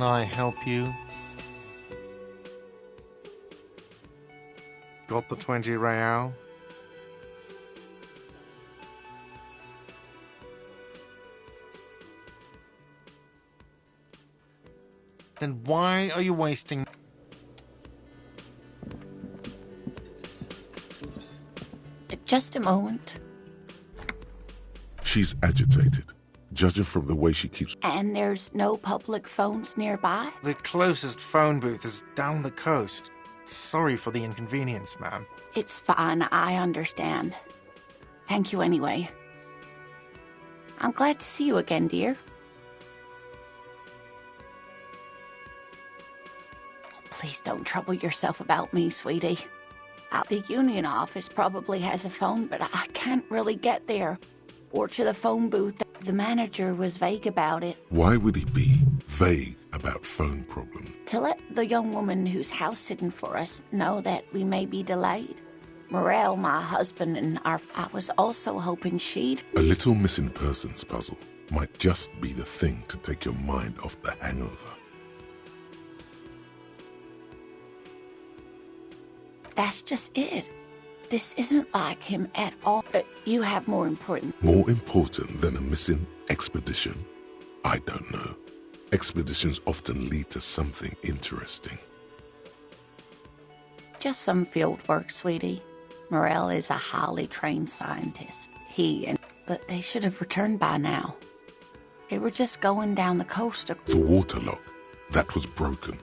can I help you? Got the 20 real? Then why are you wasting... Just a moment. She's agitated, judging from the way she keeps... And there's no public phones nearby? The closest phone booth is down the coast. Sorry for the inconvenience, ma'am. It's fine, I understand. Thank you anyway. I'm glad to see you again, dear. Please don't trouble yourself about me, sweetie. The union office probably has a phone, but I can't really get there. Or to the phone booth. The manager was vague about it. Why would he be vague about phone problems? To let the young woman who's house-sitting for us know that we may be delayed. Morel, my husband, and I was also hoping she'd... A little missing persons puzzle might just be the thing to take your mind off the hangover. That's just it. This isn't like him at all, but you have more important... More important than a missing expedition? I don't know. Expeditions often lead to something interesting. Just some field work, sweetie. Morel is a highly trained scientist. But they should have returned by now. They were just going down the coast. The waterlock. That was broken.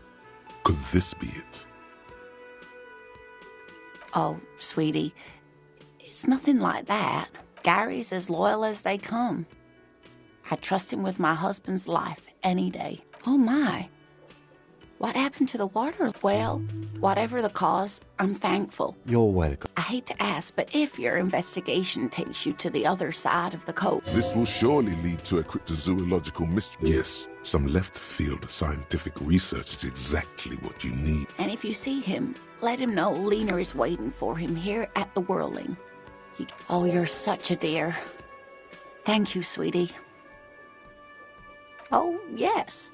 Could this be it? Oh, sweetie, it's nothing like that. Gary's as loyal as they come. I trust him with my husband's life any day. Oh my, what happened to the water? Well, whatever the cause, I'm thankful. You're welcome. I hate to ask, but if your investigation takes you to the other side of the coast... This will surely lead to a cryptozoological mystery. Yes, some left-field scientific research is exactly what you need. And if you see him, let him know Lena is waiting for him here at the Whirling. Oh, you're such a dear. Thank you, sweetie. Oh, yes.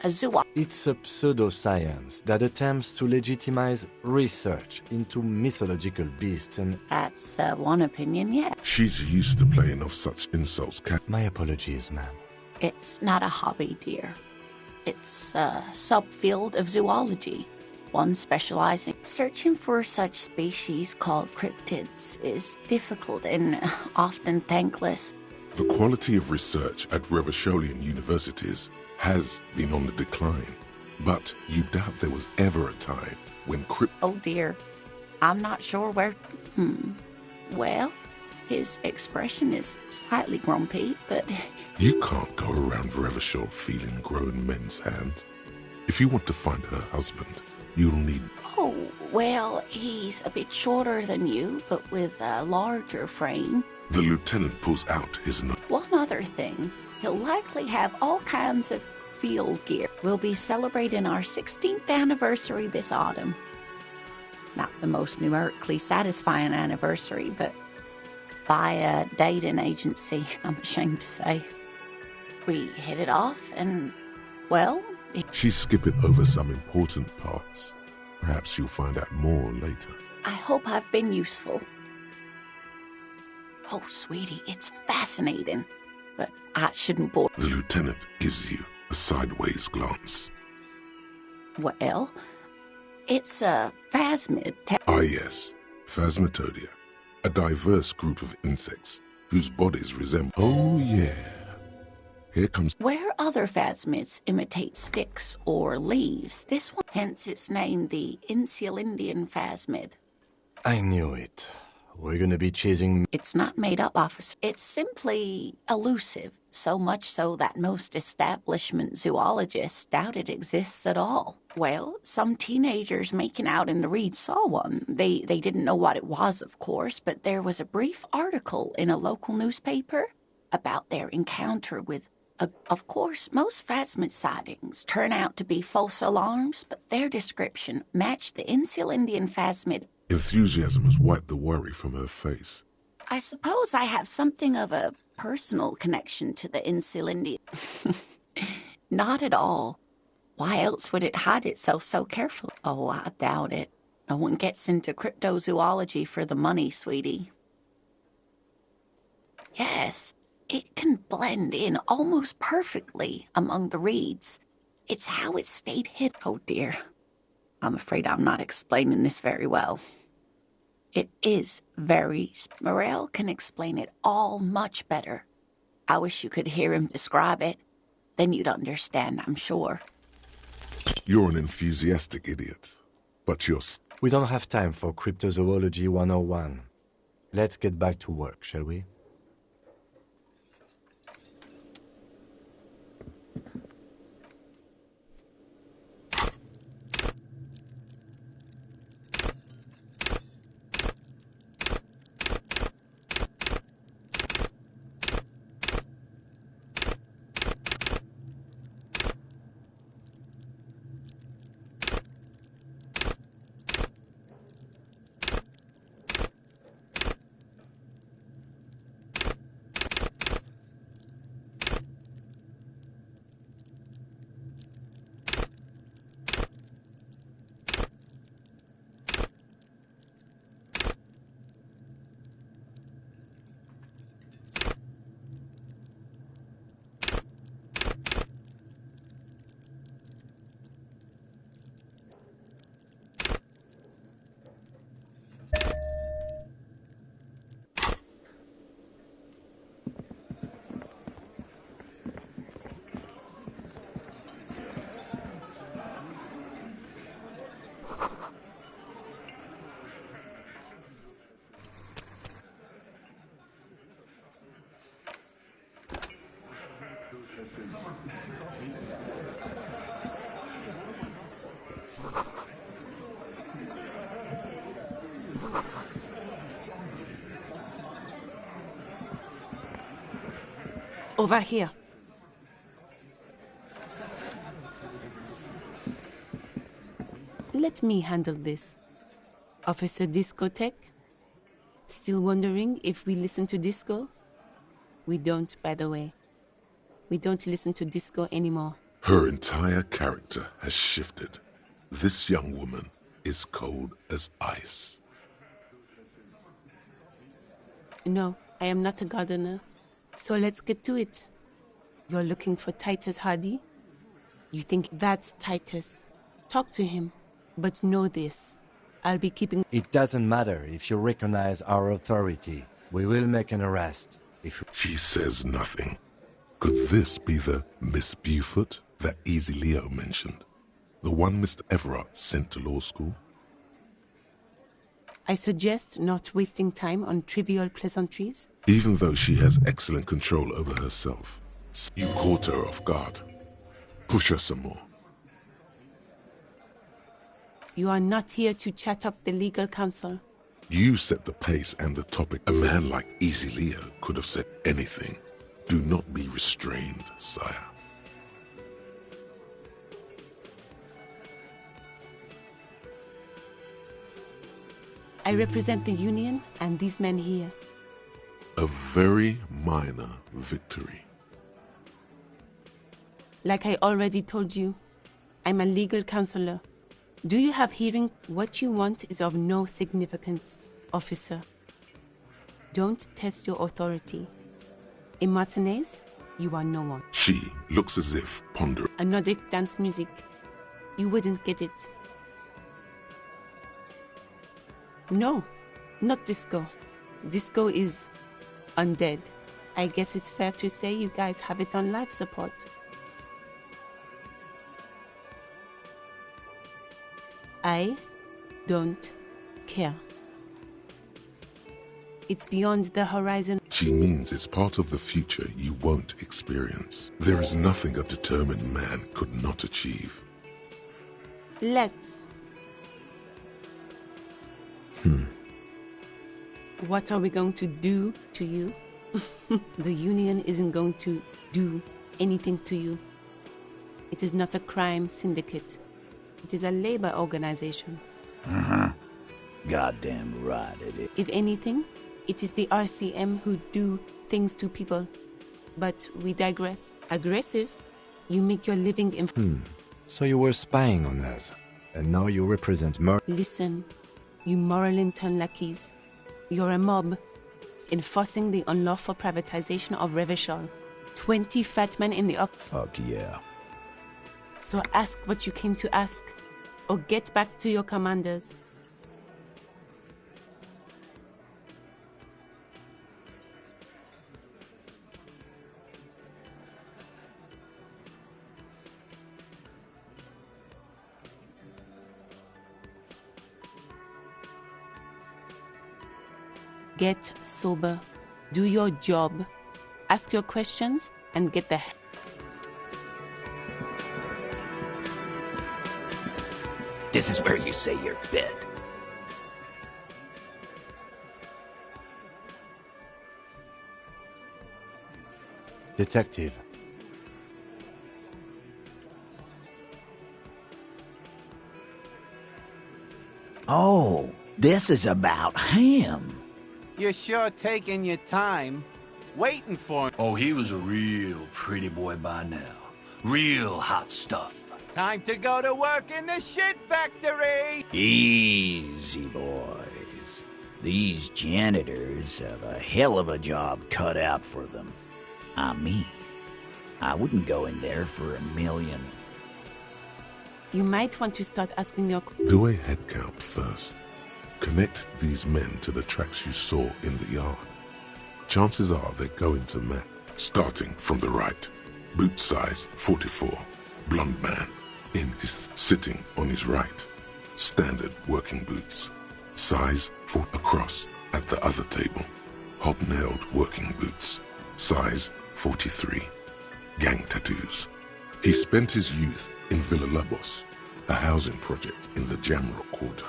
A zoo... It's a pseudoscience that attempts to legitimize research into mythological beasts and... That's one opinion, yeah. She's used to playing off such insults, My apologies, ma'am. It's not a hobby, dear. It's a subfield of zoology. One specializing. Searching for such species called cryptids is difficult and often thankless. The quality of research at Revacholian universities has been on the decline, but you doubt there was ever a time when Oh dear, I'm not sure where... Well, his expression is slightly grumpy, but... You can't go around Revachol feeling grown men's hands. If you want to find her husband, you'll need... Oh, well, he's a bit shorter than you, but with a larger frame. The lieutenant pulls out his... One other thing, he'll likely have all kinds of field gear. We'll be celebrating our 16th anniversary this autumn. Not the most numerically satisfying anniversary, but by a dating agency, I'm ashamed to say. We hit it off and, well... She's skipping over some important parts. Perhaps you'll find out more later. I hope I've been useful. Oh, sweetie, it's fascinating, but I shouldn't bore... The lieutenant gives you a sideways glance. Well, it's a phasmid... Ah, yes, Phasmatodia, a diverse group of insects whose bodies resemble... Oh, yeah. Here comes... Where other phasmids imitate sticks or leaves, this one, hence its name, the Insulindian phasmid. I knew it. We're gonna be chasing... It's not made up of... It's simply elusive, so much so that most establishment zoologists doubt it exists at all. Well, some teenagers making out in the reeds saw one. They didn't know what it was, of course, but there was a brief article in a local newspaper about their encounter with... Of course, most phasmid sightings turn out to be false alarms, but their description matched the Insulindian phasmid. Enthusiasm has wiped the worry from her face. I suppose I have something of a personal connection to the Insulindian. Not at all. Why else would it hide itself so carefully? Oh, I doubt it. No one gets into cryptozoology for the money, sweetie. Yes, it can blend in almost perfectly among the reeds. It's how it stayed hid. Oh dear. I'm afraid I'm not explaining this very well. It is very... Morel can explain it all much better. I wish you could hear him describe it. Then you'd understand, I'm sure. You're an enthusiastic idiot, but you're... We don't have time for Cryptozoology 101. Let's get back to work, shall we? Over here. Let me handle this. Officer Discotheque? Still wondering if we listen to disco? We don't, by the way. We don't listen to disco anymore. Her entire character has shifted. This young woman is cold as ice. No, I am not a gardener. So let's get to it. You're looking for Titus Hardy? You think that's Titus? Talk to him. But know this. I'll be keeping... It doesn't matter if you recognize our authority. We will make an arrest. If She says nothing. Could this be the Miss Beaufort that Easy Leo mentioned? The one Mr. Everard sent to law school? I suggest not wasting time on trivial pleasantries. Even though she has excellent control over herself, you caught her off guard. Push her some more. You are not here to chat up the legal counsel. You set the pace and the topic. A man like Easy Leo could have said anything. Do not be restrained, sire. I represent the Union and these men here. A very minor victory. Like I already told you, I'm a legal counselor. Do you have hearing? What you want is of no significance, officer. Don't test your authority. In Martinez, you are no one. She looks as if pondering. A Nordic dance music. You wouldn't get it. No, not disco. Disco is undead. I guess it's fair to say you guys have it on life support. I don't care. It's beyond the horizon. She means it's part of the future you won't experience. There is nothing a determined man could not achieve. Let's. What are we going to do to you? The Union isn't going to do anything to you. It is not a crime syndicate. It is a labor organization. Goddamn right it is. If anything, it is the RCM who do things to people. But we digress. Aggressive, you make your living in... So you were spying on us, and now you represent Listen, you moral-intern lackeys. You're a mob, enforcing the unlawful privatization of Revachol. 20 fat men in the Fuck yeah. So ask what you came to ask, or get back to your commanders. Get sober. Do your job. Ask your questions and get the hell. This is where you say your bit. Detective. Oh, this is about him. You're sure taking your time, waiting for him. Oh, he was a real pretty boy by now. Real hot stuff. Time to go to work in the shit factory! Easy, boys. These janitors have a hell of a job cut out for them. I mean, I wouldn't go in there for $1 million. You might want to start asking your... Do a head count first. Connect these men to the tracks you saw in the yard. Chances are they're going to match. Starting from the right. Boot size 44. Blonde man. Sitting on his right. Standard working boots. Size 4 across at the other table. Hobnailed working boots. Size 43. Gang tattoos. He spent his youth in Villa Labos, a housing project in the Jamrock Quarter.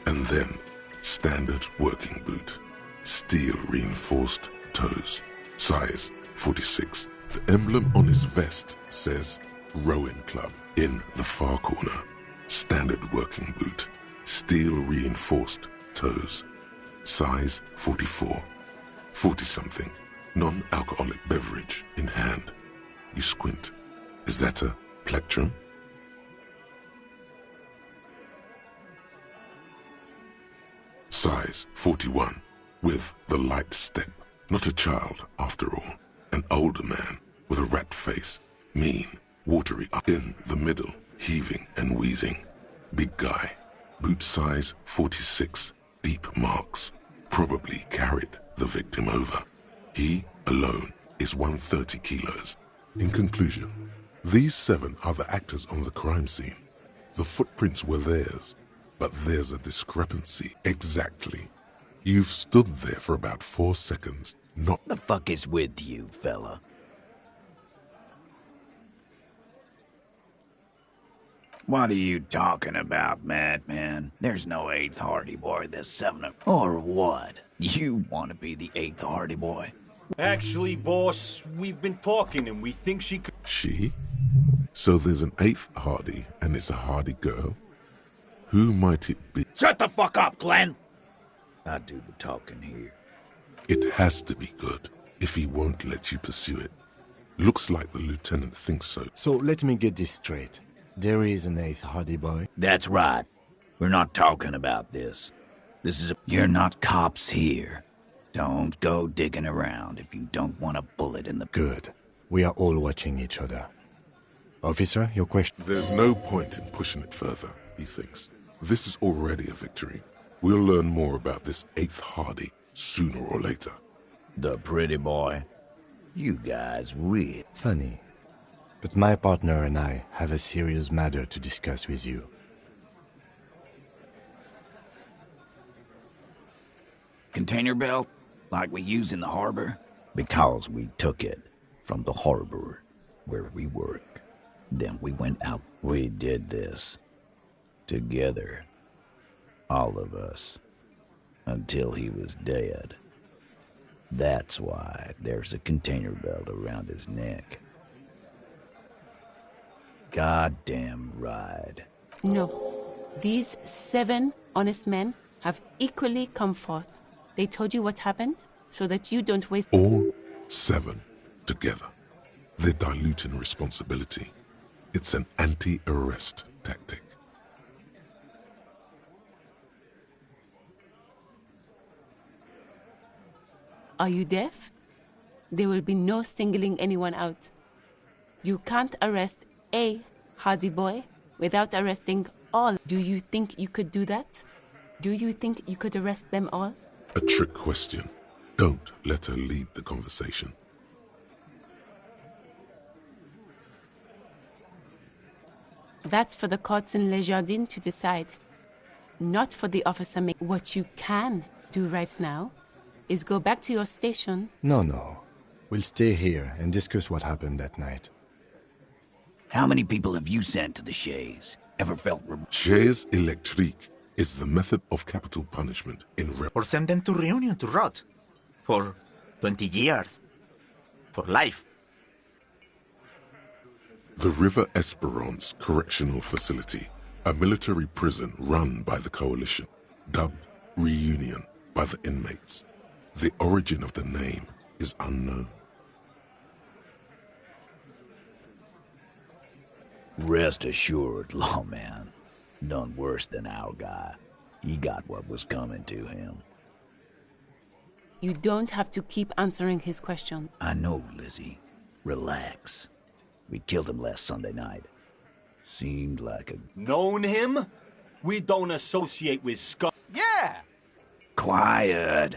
And then, standard working boot. Steel reinforced toes. Size 46. The emblem on his vest says Rowing Club. In the far corner, standard working boot. Steel reinforced toes. Size 44. 40-something. Non-alcoholic beverage in hand. You squint. Is that a plectrum? Size 41. With the light step. Not a child, after all. An older man with a rat face. Mean, watery up in the middle, heaving and wheezing. Big guy. Boot size 46. Deep marks. Probably carried the victim over. He, alone, is 130 kilos. In conclusion, these 7 are the actors on the crime scene. The footprints were theirs, but there's a discrepancy. Exactly. You've stood there for about 4 seconds, not... The fuck is with you, fella? What are you talking about, madman? There's no 8th Hardy Boy, there's 7 of... Or what? You want to be the 8th Hardy Boy? Actually, boss, we've been talking and we think she could... She? So there's an 8th Hardy, and it's a Hardy girl? Who might it be? Shut the fuck up, Glenn! I do the talking here. It has to be good, if he won't let you pursue it. Looks like the lieutenant thinks so. So let me get this straight. There is an 8th Hardy Boy. That's right. We're not talking about this. This is a... You're not cops here. Don't go digging around if you don't want a bullet in the... Good. We are all watching each other. Officer, your question? There's no point in pushing it further, he thinks. This is already a victory. We'll learn more about this 8th Hardy sooner or later. The pretty boy. You guys really... Funny. But my partner and I have a serious matter to discuss with you. Container belt? Like we use in the harbor? Because we took it from the harbor where we work. Then we went out. We did this. Together. All of us. Until he was dead. That's why there's a container belt around his neck. Goddamn right. No. These 7 honest men have equally come forth. They told you what happened, so that you don't waste... All 7 together. They're diluting responsibility. It's an anti-arrest tactic. Are you deaf? There will be no singling anyone out. You can't arrest a hardy boy without arresting all. Do you think you could do that? Do you think you could arrest them all? A trick question. Don't let her lead the conversation. That's for the courts in Les Jardins to decide. Not for the officer. What you can do right now is go back to your station. No. We'll stay here and discuss what happened that night. How many people have you sent to the Shays? Ever felt... Chaise électrique is the method of capital punishment in Or send them to Reunion to rot. For 20 years. For life. The River Esperance Correctional Facility, a military prison run by the Coalition, dubbed Reunion by the inmates. The origin of the name is unknown. Rest assured, lawman. None worse than our guy. He got what was coming to him. You don't have to keep answering his question. I know, Lizzie. Relax. We killed him last Sunday night. Seemed like a... Known him? We don't associate with scum. Yeah! Quiet.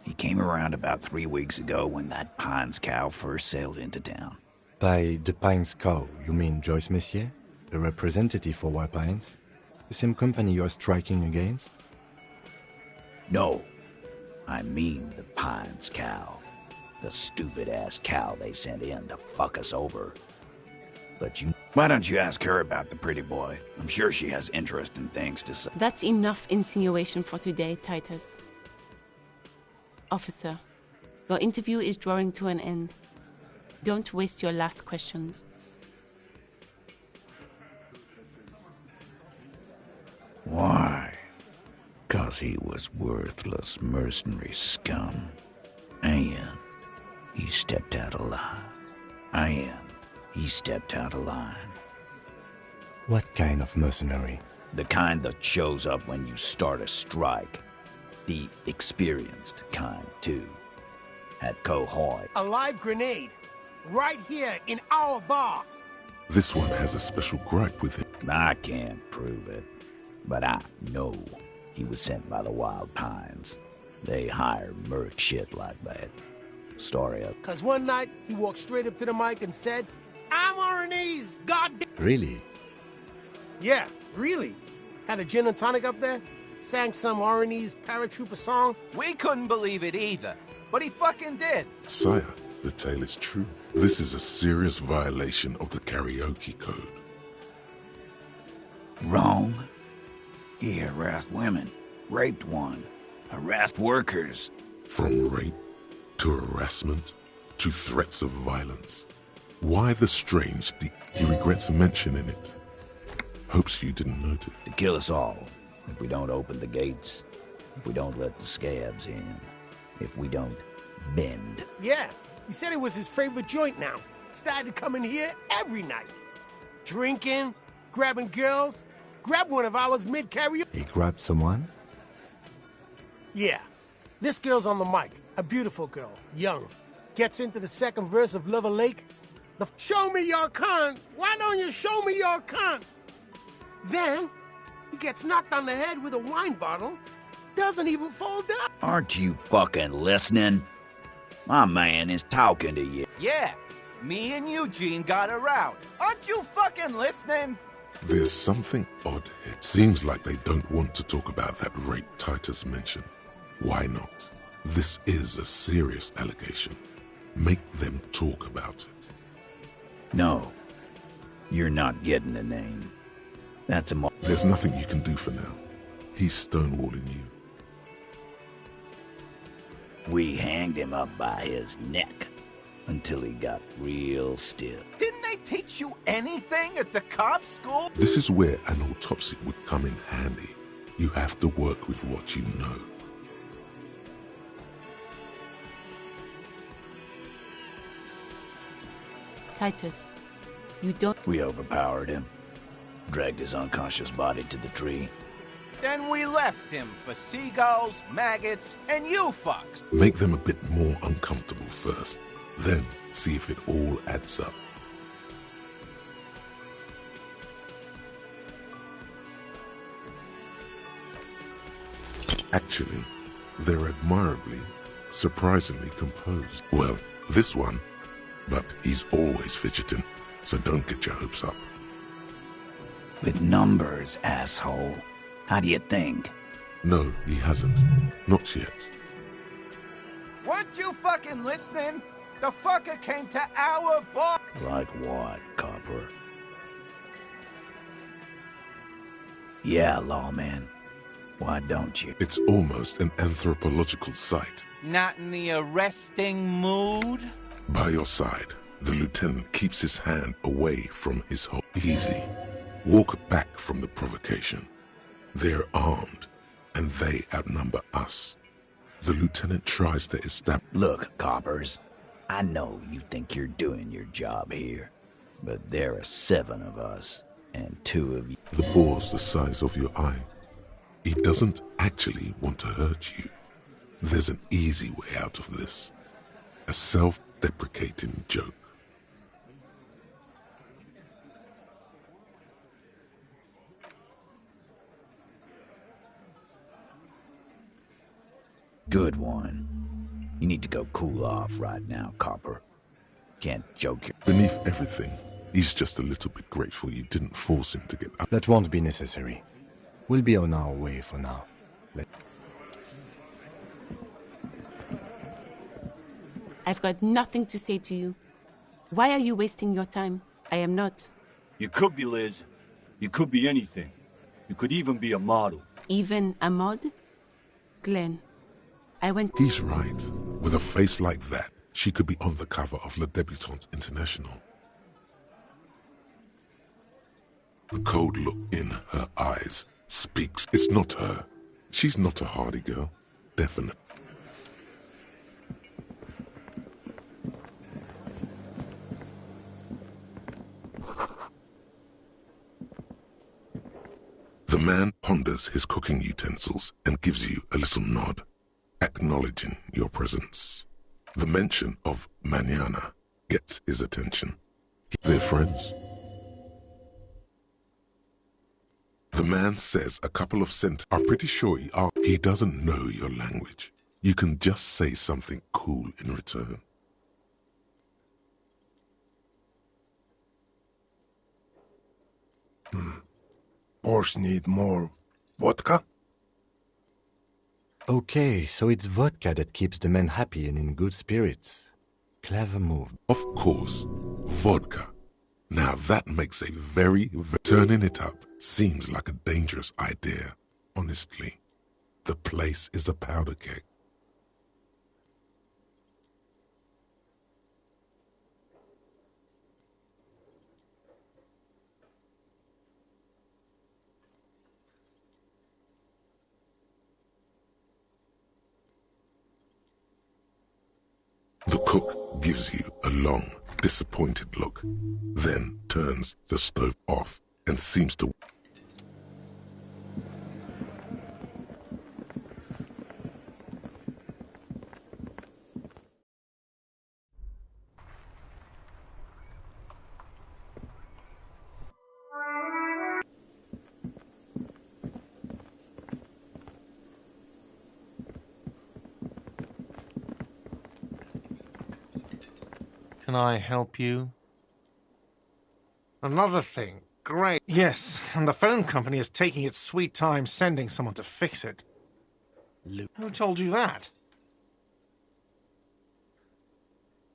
He came around about 3 weeks ago when that Pines cow first sailed into town. By the Pines cow, you mean Joyce Messier? The representative for White Pines? The same company you're striking against? No. I mean the Pines cow. The stupid-ass cow they sent in to fuck us over. But you... Why don't you ask her about the pretty boy? I'm sure she has interesting things to say. That's enough insinuation for today, Titus. Officer, your interview is drawing to an end. Don't waste your last questions. Why? 'Cause he was worthless mercenary scum. And he stepped out of line. And he stepped out of line. What kind of mercenary? The kind that shows up when you start a strike. The experienced kind, too. At Cohoy. A live grenade. Right here in our bar. This one has a special gripe with him. I can't prove it, but I know he was sent by the Wild Pines. They hire merc shit like that. Story of... 'Cause one night, he walked straight up to the mic and said, I'm RNA's goddamn... Really? Yeah, really. Had a gin and tonic up there, sang some RNA's paratrooper song. We couldn't believe it either, but he fucking did. Sire, the tale is true. This is a serious violation of the karaoke code. Wrong. He harassed women, raped one, harassed workers. From rape to harassment to threats of violence. Why the strange he regrets mentioning it. Hopes you didn't notice. To kill us all, if we don't open the gates, if we don't let the scabs in, if we don't bend. Yeah, he said it was his favorite joint now. Started to come in here every night. Drinking, grabbing girls. Grabbed one of ours mid-karaoke. He grabbed someone? Yeah. This girl's on the mic. A beautiful girl. Young. Gets into the second verse of Lover Lake. Show me your cunt. Why don't you show me your cunt? Then, he gets knocked on the head with a wine bottle. Doesn't even fall down. Aren't you fucking listening? My man is talking to you. Yeah, me and Eugene got around. Aren't you fucking listening? There's something odd here. Seems like they don't want to talk about that rape Titus mentioned. Why not? This is a serious allegation. Make them talk about it. No, you're not getting the name. That's a... There's nothing you can do for now. He's stonewalling you. We hanged him up by his neck until he got real stiff. Didn't they teach you anything at the cop school? This is where an autopsy would come in handy. You have to work with what you know. Titus, You don't. We overpowered him, dragged his unconscious body to the tree. Then we left him for seagulls, maggots, and you fucks. Make them a bit more uncomfortable first, then see if it all adds up. Actually, they're admirably, surprisingly composed. Well, this one, but he's always fidgeting, so don't get your hopes up. With numbers, asshole. How do you think? No, he hasn't. Not yet. Weren't you fucking listening? The fucker came to our bar. Like what, Copper? Yeah, lawman. Why don't you? It's almost an anthropological site. Not in the arresting mood? By your side, the lieutenant keeps his hand away from his hole. Easy. Walk back from the provocation. They're armed, and they outnumber us. The lieutenant tries to establish... Look, coppers, I know you think you're doing your job here, but there are 7 of us, and 2 of you... The bore's the size of your eye. He doesn't actually want to hurt you. There's an easy way out of this. A self-deprecating joke. Good one. You need to go cool off right now, Copper. Can't joke your... Beneath everything, he's just a little bit grateful you didn't force him to get up. That won't be necessary. We'll be on our way for now. I've got nothing to say to you. Why are you wasting your time? I am not. You could be Liz. You could be anything. You could even be a model. Even a mod? Glenn, I went... He's right. With a face like that, she could be on the cover of Le Debutante International. The cold look in her eyes speaks. It's not her. She's not a hardy girl. Definite. The man ponders his cooking utensils and gives you a little nod, acknowledging your presence. The mention of mañana gets his attention. They're friends. The man says a couple of sentences. I'm pretty sure he doesn't know your language. You can just say something cool in return. Boss need more vodka? Okay, so it's vodka that keeps the men happy and in good spirits. Clever move. Of course, vodka. Now that makes a very... Turning it up seems like a dangerous idea, honestly. The place is a powder keg. The cook gives you a long, disappointed look, then turns the stove off and seems to... Can I help you? Another thing. Great. Yes, and the phone company is taking its sweet time sending someone to fix it. Who told you that?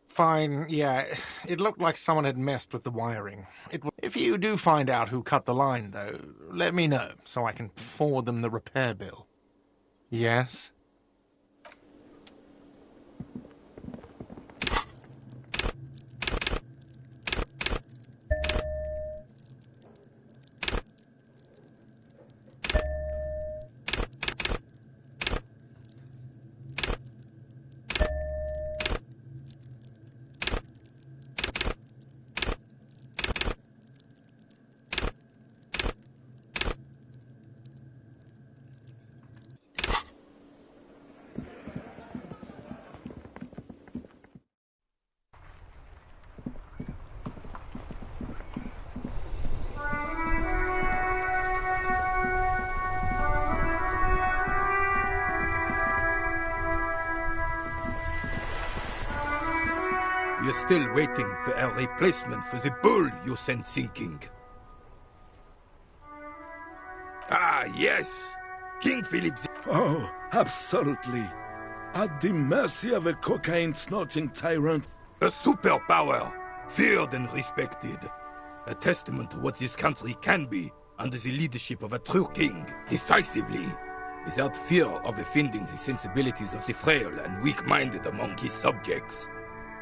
Fine, yeah. It looked like someone had messed with the wiring. If you do find out who cut the line, though, let me know so I can forward them the repair bill. Yes? We're still waiting for a replacement for the bull you sent sinking. Ah, yes. King Philip. Oh, absolutely. At the mercy of a cocaine-snorting tyrant. A superpower, feared and respected. A testament to what this country can be under the leadership of a true king, decisively, without fear of offending the sensibilities of the frail and weak-minded among his subjects.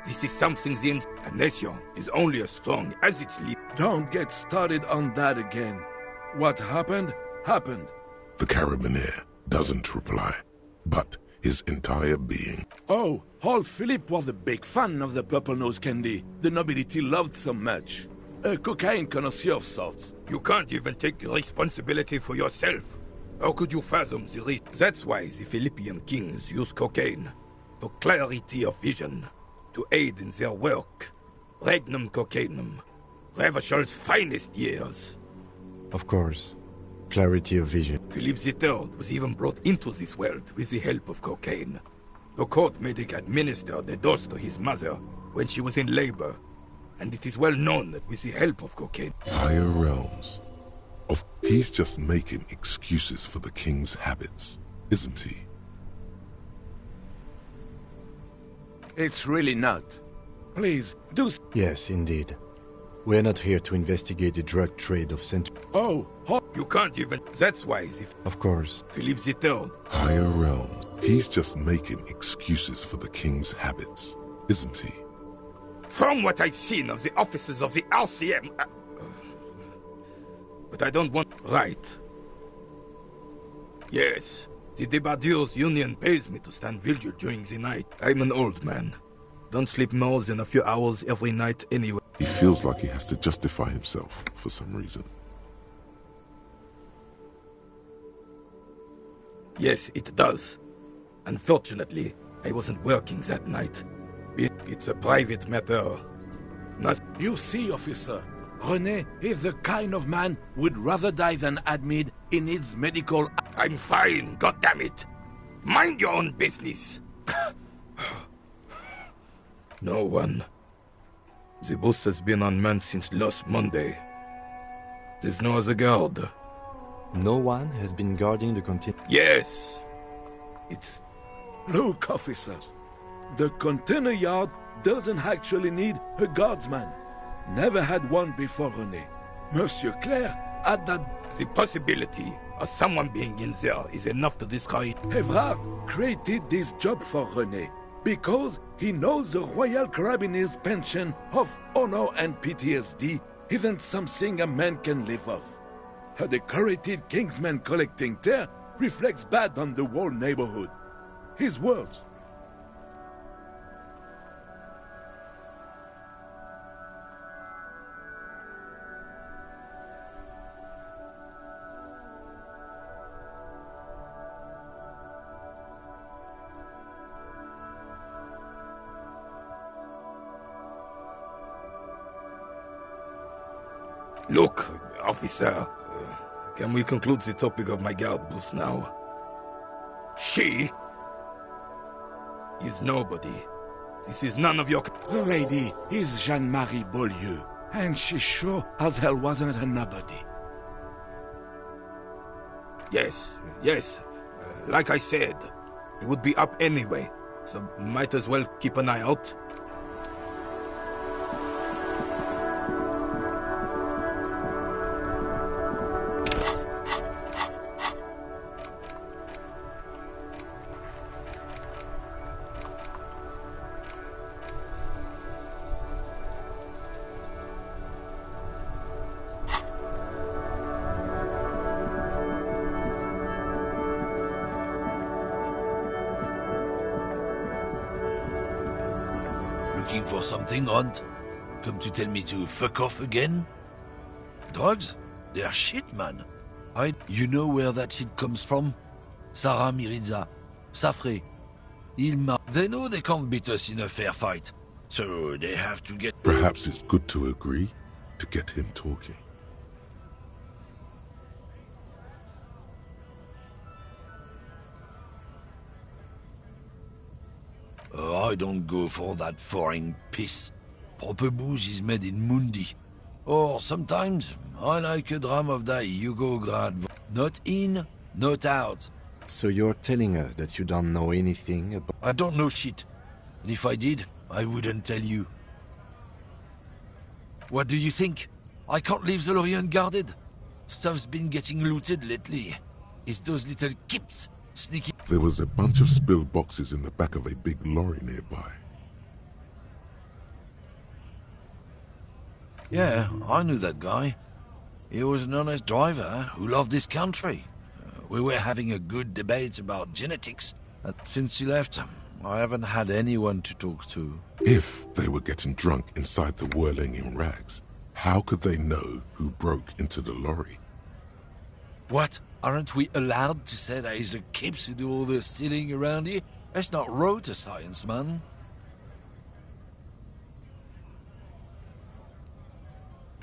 This is something a nation is only as strong as its leader. Don't get started on that again. What happened, happened. The carabiner doesn't reply, but his entire being. Oh, old Philip was a big fan of the purple nose candy the nobility loved so much. A cocaine connoisseur of sorts. You can't even take responsibility for yourself. How could you fathom the risk? That's why the Philippian kings use cocaine, for clarity of vision, to aid in their work. Regnum cocainum, Revishal's finest years. Of course. Clarity of vision. Philip III was even brought into this world with the help of cocaine. The court medic administered a dose to his mother when she was in labor, and it is well known that with the help of cocaine... Higher realms. He's just making excuses for the king's habits, isn't he? It's really not. Please, do... Yes, indeed. We're not here to investigate the drug trade of centuries. Oh, you can't even... That's why Of course. Philip III... Higher realms. He's just making excuses for the king's habits, isn't he? From what I've seen of the officers of the RCM... But I don't want... Right. Yes. The Debardeurs Union pays me to stand vigil during the night. I'm an old man. Don't sleep more than a few hours every night anyway. He feels like he has to justify himself for some reason. Yes, it does. Unfortunately, I wasn't working that night. It's a private matter. You see, officer, René is the kind of man would rather die than admit he needs medical... I'm fine, goddammit! Mind your own business! No one. The bus has been unmanned since last Monday. There's no other guard. No one has been guarding the container? Yes. It's... Look, officer. The container yard doesn't actually need a guardsman. Never had one before René. Monsieur Claire had that... The possibility of someone being in there is enough to discourage... Evrard created this job for René because he knows the Royal Carabiners' pension of honor and PTSD isn't something a man can live off. A decorated kingsman collecting tear reflects bad on the whole neighborhood. His words. Look, officer, can we conclude the topic of my guard boost now? She is nobody. This is none of your... The lady is Jeanne-Marie Beaulieu, and she sure as hell wasn't a nobody. Yes, yes. Like I said, it would be up anyway, so might as well keep an eye out. Looking for something, Hunt? Come to tell me to fuck off again? Drugs? They're shit, man. You know where that shit comes from? Sarah Miriza, Safre, Ilma. They know they can't beat us in a fair fight. So they have to get... Perhaps it's good to agree to get him talking. I don't go for that foreign piss. Proper booze is made in Mundi. Or sometimes I like a dram of that Yugograd. Not in, not out. So you're telling us that you don't know anything about... I don't know shit. And if I did, I wouldn't tell you. What do you think? I can't leave the lorry unguarded. Stuff's been getting looted lately. It's those little kips sneaking... There was a bunch of spilled boxes in the back of a big lorry nearby. Yeah, I knew that guy. He was an honest driver who loved this country. We were having a good debate about genetics. Since he left, I haven't had anyone to talk to. If they were getting drunk inside the whirling in rags, how could they know who broke into the lorry? What? Aren't we allowed to say that he's the kips who do all the stealing around here? That's not rotor science, man.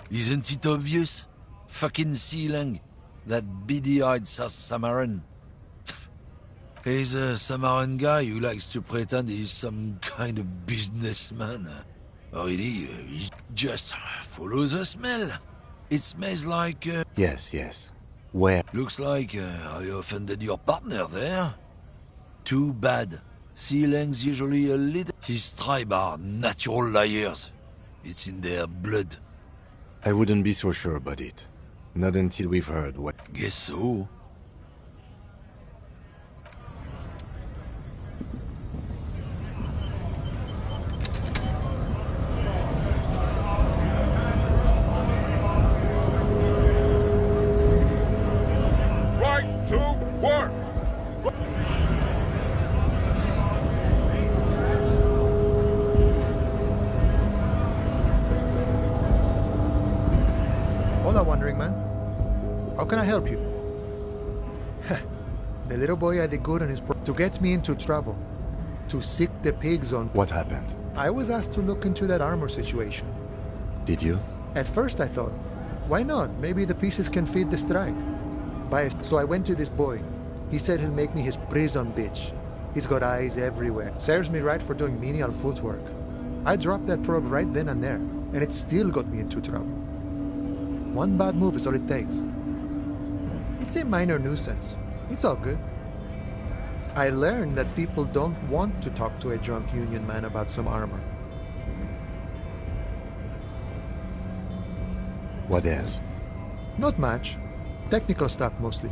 Isn't it obvious? Fucking Sealang, that beady-eyed South Samaran. He's a Samaran guy who likes to pretend he's some kind of businessman. Really, he just follows the smell. It smells like... Yes. Where? Looks like I offended your partner there. Too bad. Sealang's usually a little... His tribe are natural liars. It's in their blood. I wouldn't be so sure about it. Not until we've heard what... Guess so. Right to work! Hola, wandering man. How can I help you? The little boy had it good on his to get me into trouble. To sick the pigs on... What happened? I was asked to look into that armor situation. Did you? At first I thought, why not? Maybe the pieces can feed the strike. So I went to this boy. He said he'll make me his prison bitch. He's got eyes everywhere. Serves me right for doing menial footwork. I dropped that probe right then and there, and it still got me into trouble. One bad move is all it takes. It's a minor nuisance. It's all good. I learned that people don't want to talk to a drunk union man about some armor. What else? Not much. Technical stuff mostly.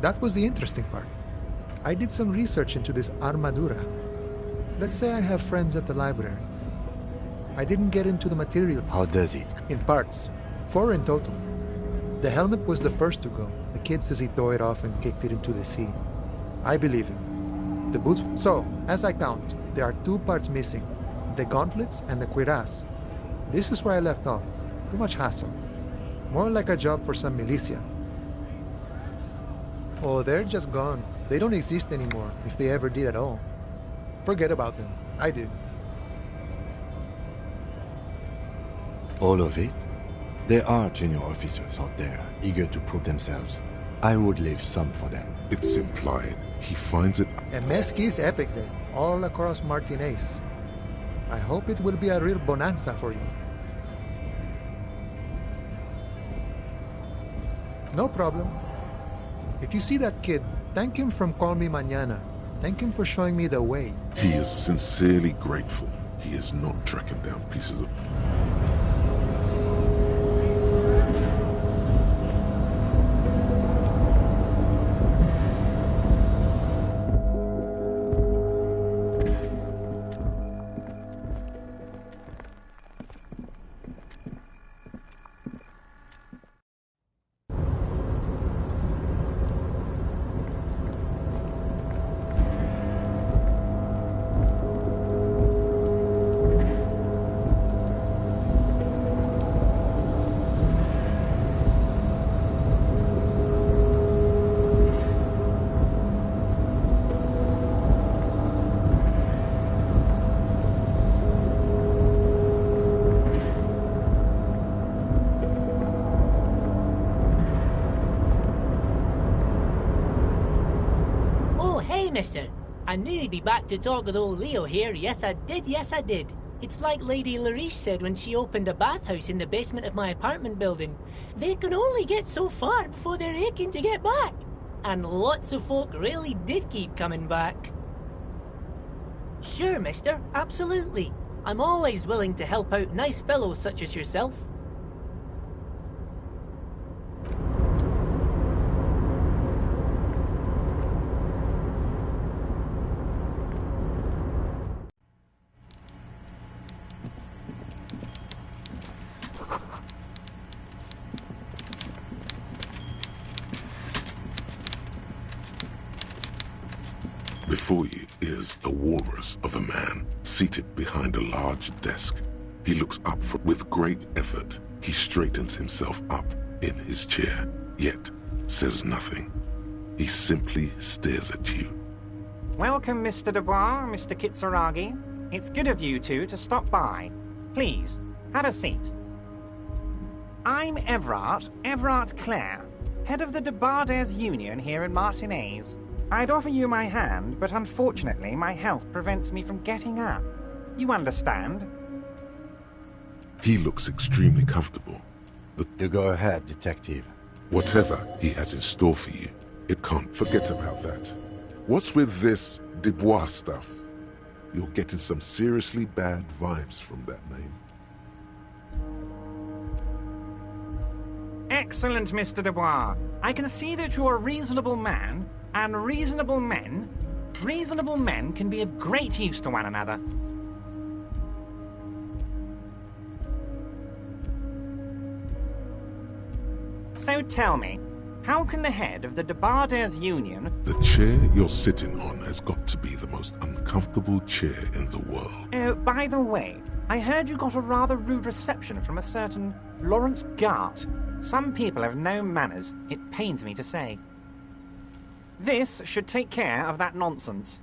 That was the interesting part. I did some research into this armadura. Let's say I have friends at the library. I didn't get into the material. How does it? In parts. 4 in total. The helmet was the first to go. The kid says he tore it off and kicked it into the sea. I believe him. The boots... So, as I count, there are 2 parts missing. The gauntlets and the cuirass. This is where I left off. Too much hassle. More like a job for some militia. Oh, they're just gone. They don't exist anymore, if they ever did at all. Forget about them. I did. All of it? There are junior officers out there, eager to prove themselves. I would leave some for them. It's implied. He finds it... A mesquite epic then, all across Martinez. I hope it will be a real bonanza for you. No problem. If you see that kid, thank him from Call Me Mañana. Thank him for showing me the way. He is sincerely grateful. He is not tracking down pieces of... Mister. I knew you'd be back to talk with old Leo here. Yes, I did. Yes, I did. It's like Lady Lariche said when she opened a bathhouse in the basement of my apartment building. They can only get so far before they're aching to get back. And lots of folk really did keep coming back. Sure, mister. Absolutely. I'm always willing to help out nice fellows such as yourself. Before you is a walrus of a man seated behind a large desk. He looks up with great effort. He straightens himself up in his chair, yet says nothing. He simply stares at you. Welcome, Mr. Dubois, Mr. Kitsuragi. It's good of you two to stop by. Please, have a seat. I'm Everard Clare, head of the Debarders Union here in Martinez. I'd offer you my hand, but unfortunately my health prevents me from getting up. You understand? He looks extremely comfortable. You go ahead, detective. Whatever he has in store for you, it can't forget about that. What's with this Dubois stuff? You're getting some seriously bad vibes from that name. Excellent, Mr. Dubois. I can see that you're a reasonable man, and reasonable men can be of great use to one another. So tell me, how can the head of the Debarders Union... The chair you're sitting on has got to be the most uncomfortable chair in the world. Oh, by the way, I heard you got a rather rude reception from a certain Lawrence Gart. Some people have no manners, it pains me to say. This should take care of that nonsense.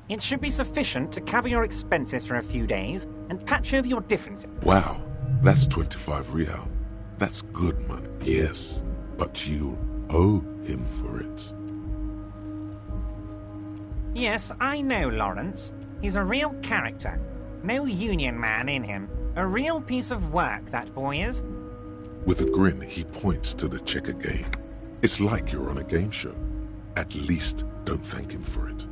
It should be sufficient to cover your expenses for a few days and patch over your differences. Wow, that's 25 real. That's good money, yes, but you owe him for it. Yes, I know Lawrence. He's a real character. No union man in him. A real piece of work, that boy is. With a grin, he points to the checker game. It's like you're on a game show. At least don't thank him for it.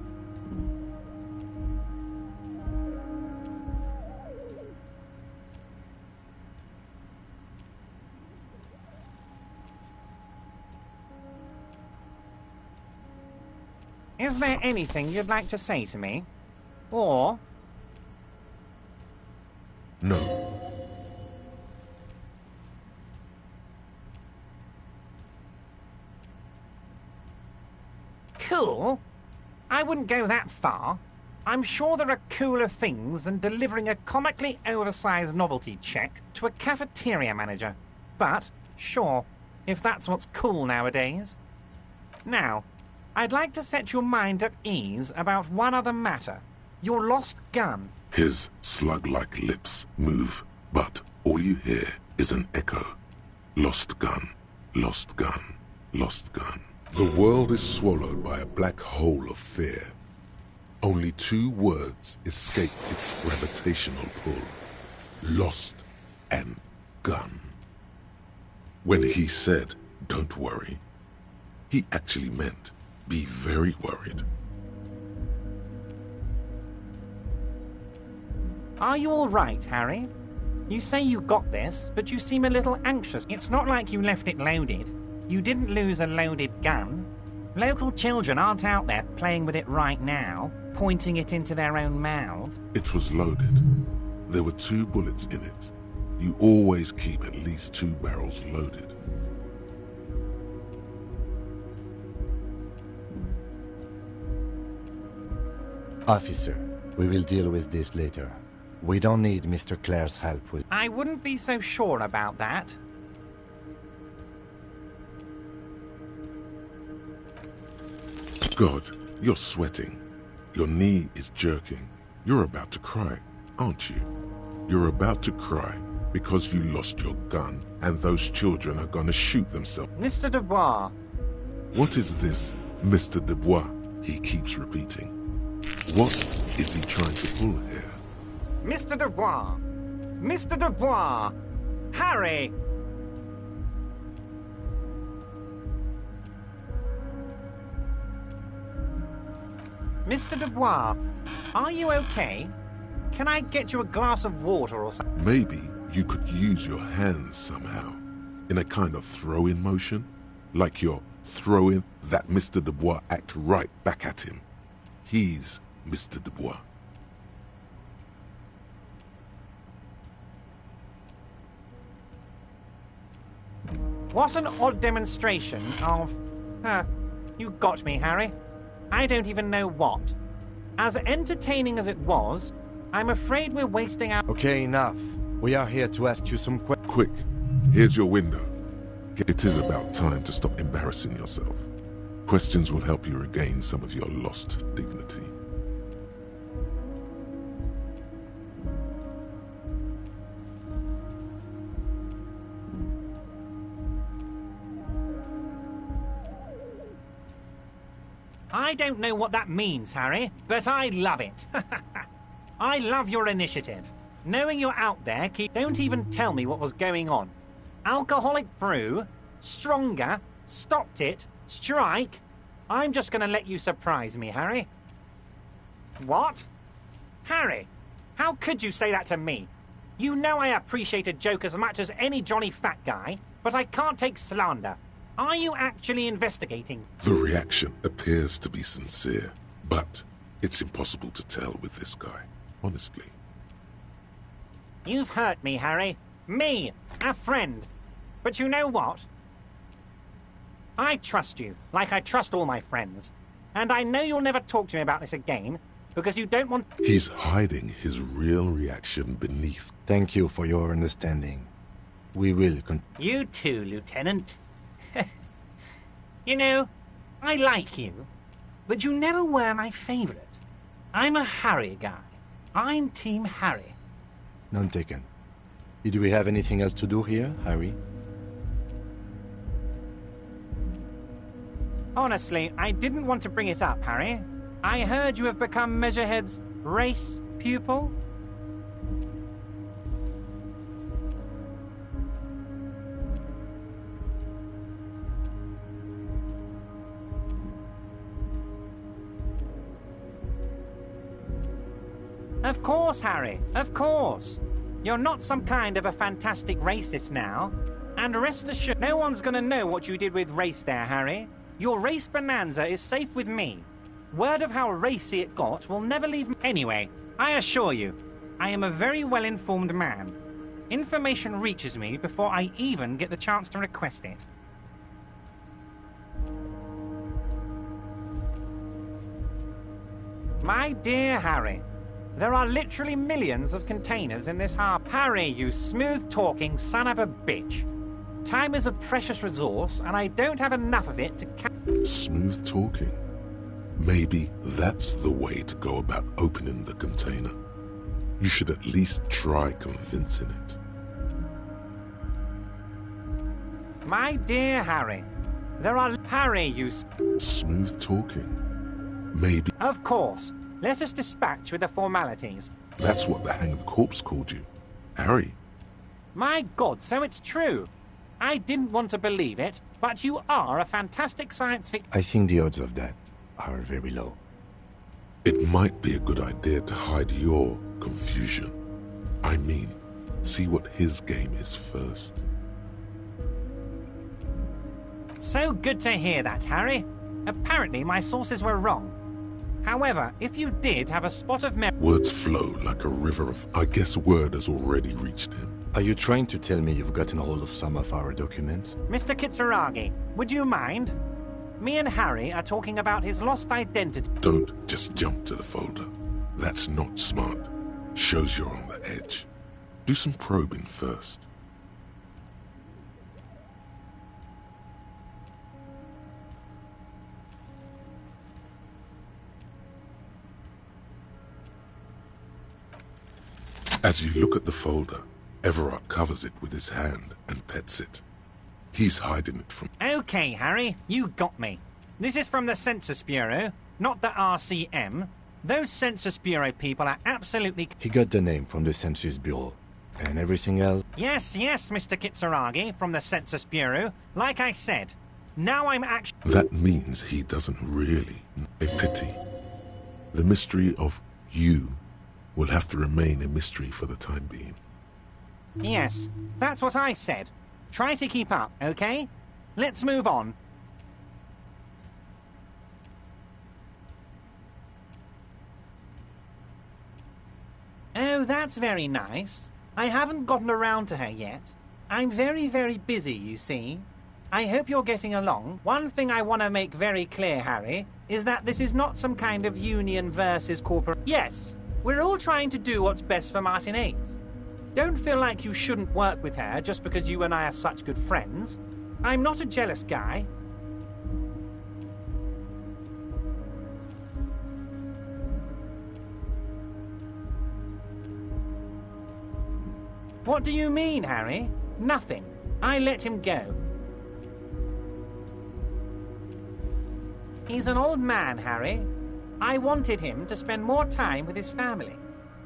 Is there anything you'd like to say to me? Or... No. Cool? I wouldn't go that far. I'm sure there are cooler things than delivering a comically oversized novelty check to a cafeteria manager. But, sure, if that's what's cool nowadays. Now, I'd like to set your mind at ease about one other matter. Your lost gun. His slug-like lips move, but all you hear is an echo. Lost gun, lost gun, lost gun. The world is swallowed by a black hole of fear. Only two words escape its gravitational pull. Lost and gun. When he said, "Don't worry," he actually meant, be very worried. Are you all right, Harry? You say you got this, but you seem a little anxious. It's not like you left it loaded. You didn't lose a loaded gun. Local children aren't out there playing with it right now, pointing it into their own mouths. It was loaded. There were 2 bullets in it. You always keep at least 2 barrels loaded. Officer, we will deal with this later. We don't need Mr. Clare's help with... I wouldn't be so sure about that. God, you're sweating. Your knee is jerking. You're about to cry, aren't you? You're about to cry because you lost your gun and those children are gonna shoot themselves. Mr. Dubois. What is this, Mr. Dubois? He keeps repeating. What is he trying to pull here? Mr. Dubois! Mr. Dubois! Harry! Mr. Dubois, are you okay? Can I get you a glass of water or something? Maybe you could use your hands somehow, in a kind of throw-in motion, like you're throwing that Mr. Dubois act right back at him. He's Mr. Dubois. What an odd demonstration of... you got me, Harry. I don't even know what. As entertaining as it was, I'm afraid we're wasting our... Okay, enough. We are here to ask you some questions. Quick, here's your window. It is about time to stop embarrassing yourself. Questions will help you regain some of your lost dignity. I don't know what that means, Harry, but I love it. I love your initiative. Knowing you're out there, don't even tell me what was going on. Alcoholic brew, stronger, stopped it, strike. I'm just going to let you surprise me, Harry. What? Harry, how could you say that to me? You know I appreciate a joke as much as any jolly fat guy, but I can't take slander. Are you actually investigating? The reaction appears to be sincere, but it's impossible to tell with this guy, honestly. You've hurt me, Harry. Me, a friend. But you know what? I trust you, like I trust all my friends. And I know you'll never talk to me about this again, because you don't want... He's hiding his real reaction beneath. Thank you for your understanding. We will You too, Lieutenant. You know, I like you, but you never were my favorite. I'm a Harry guy. I'm Team Harry. None taken. Do we have anything else to do here, Harry? Honestly, I didn't want to bring it up, Harry. I heard you have become Measurehead's race pupil. Of course, Harry, of course. You're not some kind of a fantastic racist now. And rest assured, no one's gonna know what you did with race there, Harry. Your race bonanza is safe with me. Word of how racy it got will never leave me. Anyway, I assure you, I am a very well-informed man. Information reaches me before I even get the chance to request it. My dear Harry, there are literally millions of containers in this harbor. Harry, you smooth-talking son of a bitch. Time is a precious resource, and I don't have enough of it to Smooth talking. Maybe that's the way to go about opening the container. You should at least try convincing it. My dear Harry, there are... Harry, you... Smooth talking. Maybe... Of course. Let us dispatch with the formalities. That's what the hanged corpse called you. Harry. My God, so it's true. I didn't want to believe it, but you are a fantastic science fiction... I think the odds of that are very low. It might be a good idea to hide your confusion. I mean, see what his game is first. So good to hear that, Harry. Apparently my sources were wrong. However, if you did have a spot of memory... Words flow like a river of... I guess word has already reached him. Are you trying to tell me you've gotten hold of some of our documents? Mr. Kitsuragi, would you mind? Me and Harry are talking about his lost identity. Don't just jump to the folder. That's not smart. Shows you're on the edge. Do some probing first. As you look at the folder, Everard covers it with his hand and pets it. He's hiding it from... Okay, Harry, you got me. This is from the Census Bureau, not the RCM. Those Census Bureau people are absolutely... He got the name from the Census Bureau. And everything else? Yes, Mr. Kitsuragi, from the Census Bureau. Like I said, now I'm actually... That means he doesn't really. A pity. The mystery of you will have to remain a mystery for the time being. Yes, that's what I said. Try to keep up, okay? Let's move on. Oh, that's very nice. I haven't gotten around to her yet. I'm very, very busy, you see. I hope you're getting along. One thing I want to make very clear, Harry, is that this is not some kind of union versus corporate... Yes, we're all trying to do what's best for Martin 8. Don't feel like you shouldn't work with her just because you and I are such good friends. I'm not a jealous guy. What do you mean, Harry? Nothing. I let him go. He's an old man, Harry. I wanted him to spend more time with his family.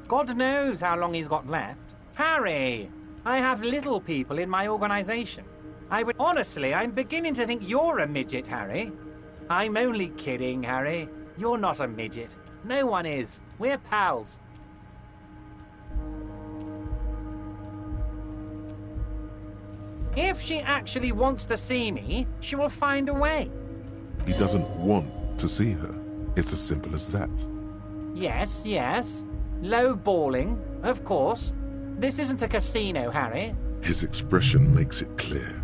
God knows how long he's got left. Harry! I have little people in my organization. Honestly, I'm beginning to think you're a midget, Harry. I'm only kidding, Harry. You're not a midget. No one is. We're pals. If she actually wants to see me, she will find a way. He doesn't want to see her. It's as simple as that. Yes. Low balling, of course. This isn't a casino, Harry. His expression makes it clear.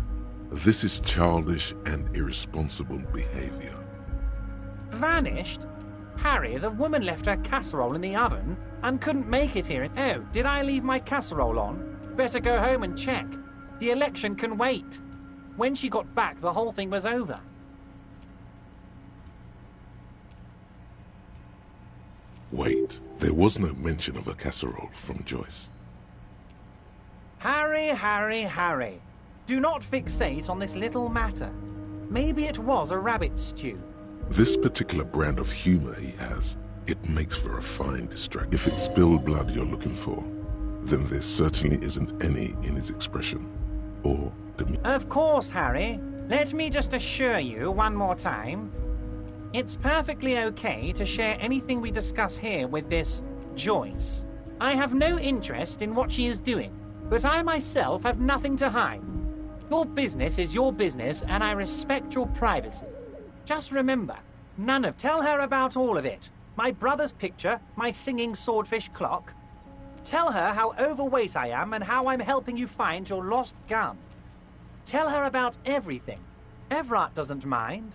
This is childish and irresponsible behavior. Vanished? Harry, the woman left her casserole in the oven and couldn't make it here. Oh, did I leave my casserole on? Better go home and check. The election can wait. When she got back, the whole thing was over. Wait, there was no mention of a casserole from Joyce. Harry. Do not fixate on this little matter. Maybe it was a rabbit stew. This particular brand of humor he has, it makes for a fine distraction. If it's spilled blood you're looking for, then there certainly isn't any in his expression. Or demeanor. Of course, Harry. Let me just assure you one more time. It's perfectly okay to share anything we discuss here with this Joyce. I have no interest in what she is doing, but I myself have nothing to hide. Your business is your business, and I respect your privacy. Just remember, tell her about all of it. My brother's picture, my singing swordfish clock. Tell her how overweight I am and how I'm helping you find your lost gun. Tell her about everything. Everard doesn't mind.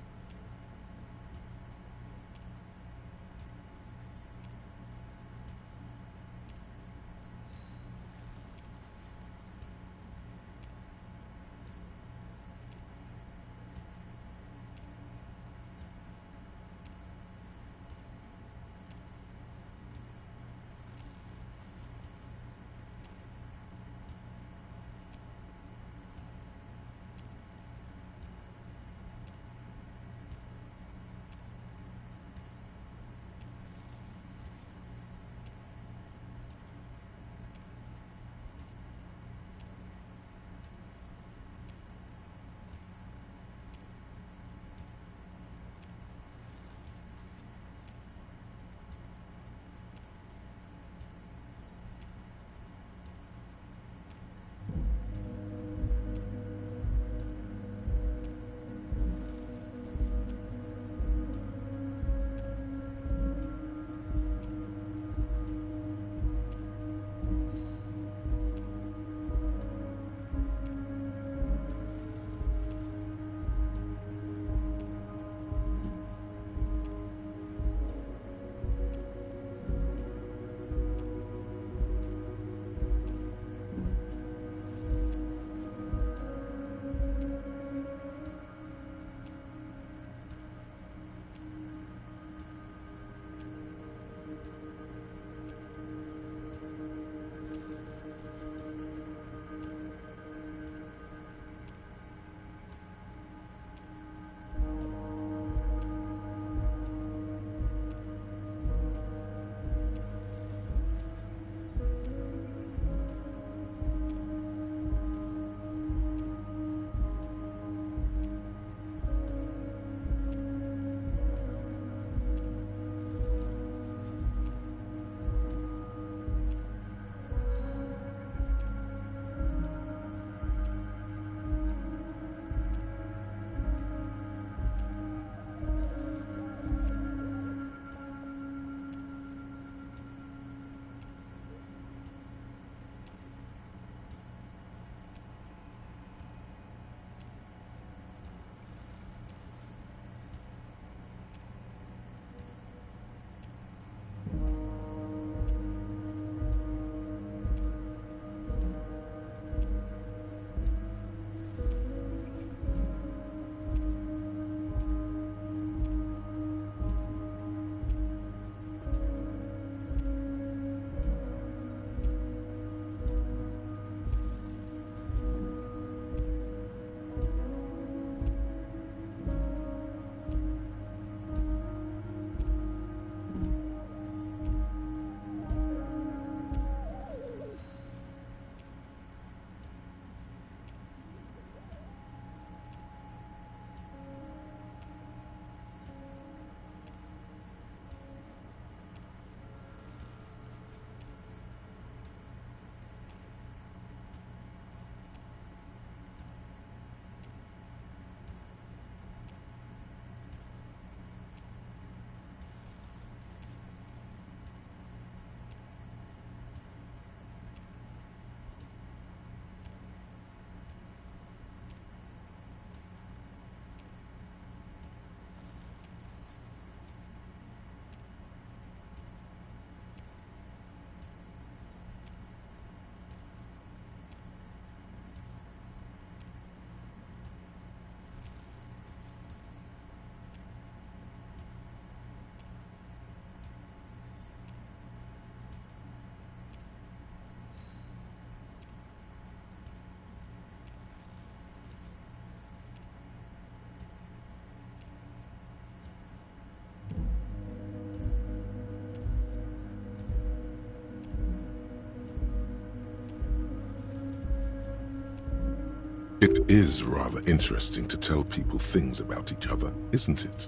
It is rather interesting to tell people things about each other, isn't it?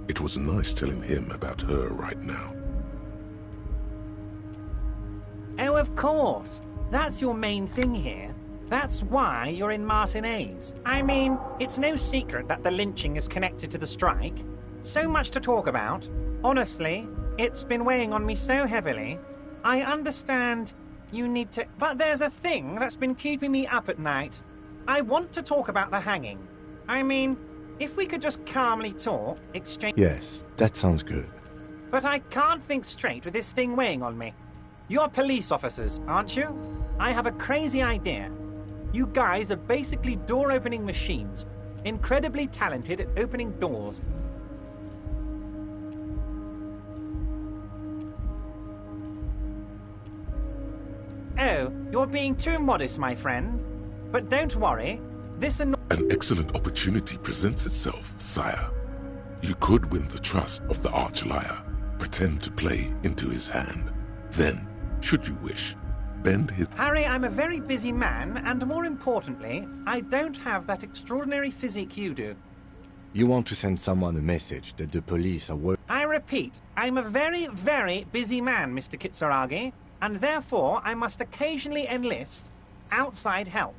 It was nice telling him about her right now. Oh, of course. That's your main thing here. That's why you're in Martinez. I mean, it's no secret that the lynching is connected to the strike. So much to talk about. Honestly, it's been weighing on me so heavily. I understand you need to... But there's a thing that's been keeping me up at night. I want to talk about the hanging. I mean, if we could just calmly talk, exchange... Yes, that sounds good. But I can't think straight with this thing weighing on me. You're police officers, aren't you? I have a crazy idea. You guys are basically door-opening machines. Incredibly talented at opening doors. Oh, you're being too modest, my friend. But don't worry, this An excellent opportunity presents itself, sire. You could win the trust of the arch-liar, pretend to play into his hand. Then, should you wish, bend his... Harry, I'm a very busy man, and more importantly, I don't have that extraordinary physique you do. You want to send someone a message that the police are working... I repeat, I'm a very, very busy man, Mr. Kitsuragi, and therefore I must occasionally enlist outside help.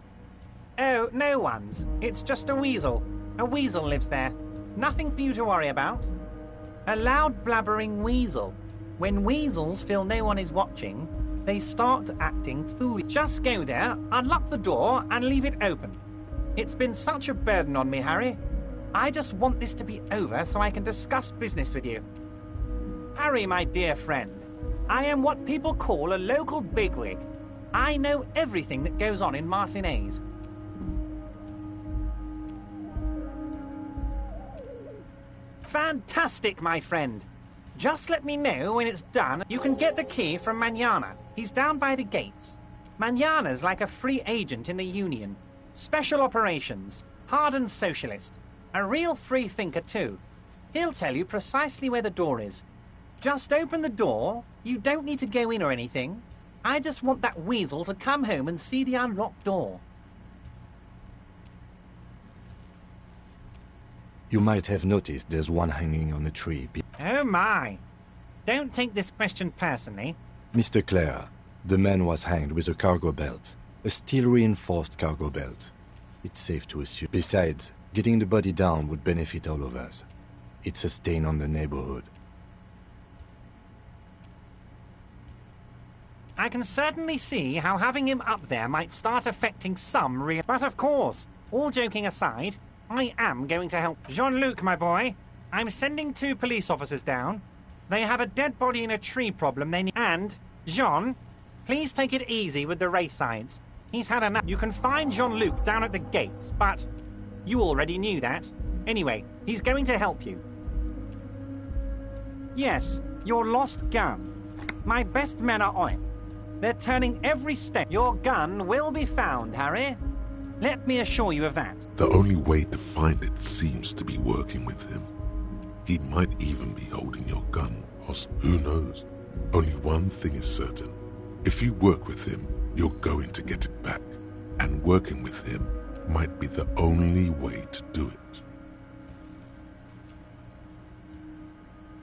Oh, no one's. It's just a weasel. A weasel lives there. Nothing for you to worry about. A loud blabbering weasel. When weasels feel no one is watching, they start acting foolish. Just go there, unlock the door, and leave it open. It's been such a burden on me, Harry. I just want this to be over so I can discuss business with you. Harry, my dear friend, I am what people call a local bigwig. I know everything that goes on in Martinez. Fantastic, my friend. Just let me know when it's done. You can get the key from Manana. He's down by the gates. Manana's like a free agent in the Union. Special operations. Hardened socialist. A real free thinker, too. He'll tell you precisely where the door is. Just open the door. You don't need to go in or anything. I just want that weasel to come home and see the unlocked door. You might have noticed there's one hanging on a tree. Oh my! Don't take this question personally. Mr. Clare, the man was hanged with a cargo belt. A steel-reinforced cargo belt. It's safe to assume. Besides, getting the body down would benefit all of us. It's a stain on the neighborhood. I can certainly see how having him up there might start affecting some real... But of course, all joking aside, I am going to help. Jean-Luc, my boy, I'm sending 2 police officers down. They have a dead body in a tree problem they need... And, Jean, please take it easy with the race science. He's had enough. You can find Jean-Luc down at the gates, but you already knew that. Anyway, he's going to help you. Yes, your lost gun. My best men are on it. They're turning every step. Your gun will be found, Harry. Let me assure you of that. The only way to find it seems to be working with him. He might even be holding your gun hostage. Who knows? Only one thing is certain. If you work with him, you're going to get it back. And working with him might be the only way to do it.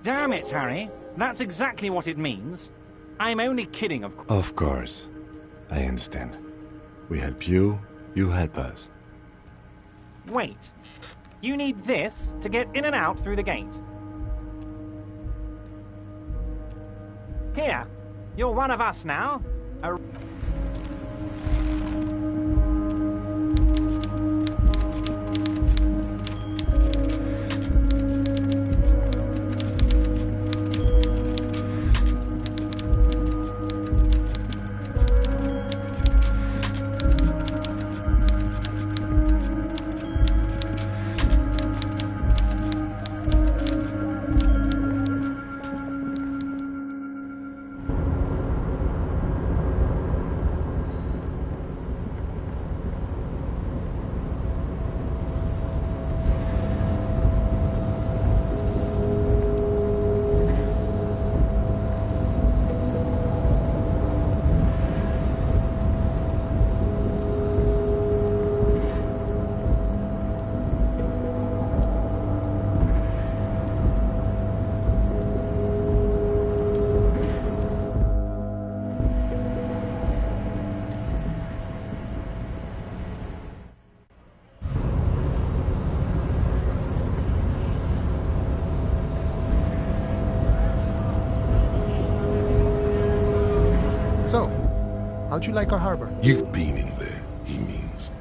Damn it, Harry. That's exactly what it means. I'm only kidding, of course. Of course. I understand. We help you, you help us. Wait. You need this to get in and out through the gate. Here. You're one of us now. How'd you like our harbor? You've been in there, he means.